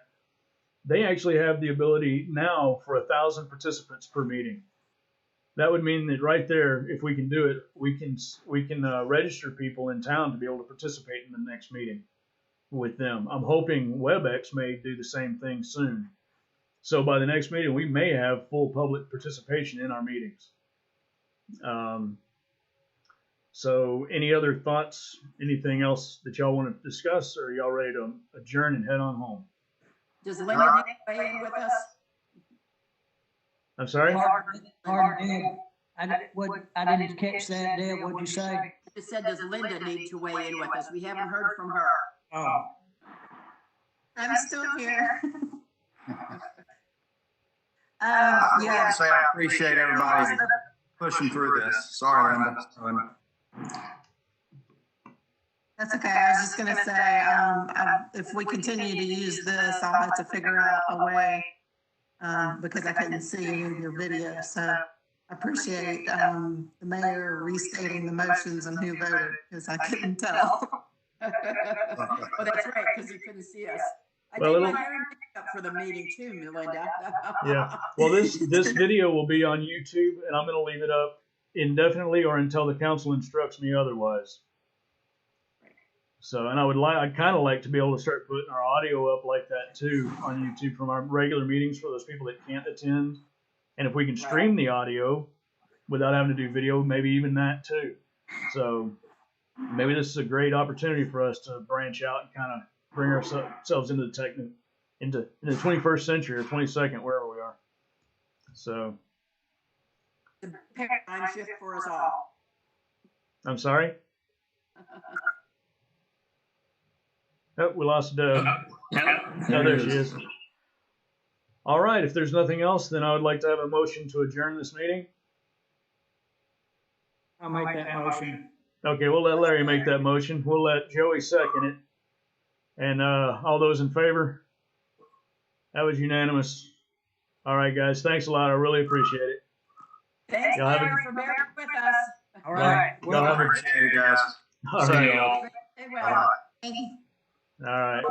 they actually have the ability now for 1,000 participants per meeting. That would mean that right there, if we can do it, we can register people in town to be able to participate in the next meeting with them. I'm hoping WebEx may do the same thing soon. So by the next meeting, we may have full public participation in our meetings. So any other thoughts, anything else that y'all want to discuss, or are y'all ready to adjourn and head on home? Does Linda need to weigh in with us? I'm sorry? Pardon, Deb. I didn't catch that, Deb. What'd you say? I just said, does Linda need to weigh in with us? We haven't heard from her. Oh, I'm still here. Yeah, say I appreciate everybody pushing through this. Sorry, Linda. That's okay. I was just gonna say, if we continue to use this, I'll have to figure out a way, because I couldn't see any of your video. So I appreciate the mayor restating the motions and who voted, because I couldn't tell. Well, that's right, because you couldn't see us. I Well, did my it'll- hearing up for the meeting too, Melinda. Yeah. Well, this video will be on YouTube, and I'm going to leave it up indefinitely or until the council instructs me otherwise. So, and I'd kind of like to be able to start putting our audio up like that too on YouTube from our regular meetings for those people that can't attend. And if we can stream the audio without having to do video, maybe even that too. So maybe this is a great opportunity for us to branch out and kind of bring ourselves into the 21st century or 22nd, wherever we are. So, The paradigm shift for us all. I'm sorry. Oh, we lost Deb. Oh, there she is. All right. If there's nothing else, then I would like to have a motion to adjourn this meeting. I'll make that motion. Okay, we'll let Larry make that motion. We'll let Joey second it. And all those in favor? That was unanimous. All right, guys. Thanks a lot. I really appreciate it. Thanks, Y'all have a- Larry, for bearing with us. All right. Y'all have a- Appreciate it, guys. all See right. y'all. Stay well. Thank you. All right.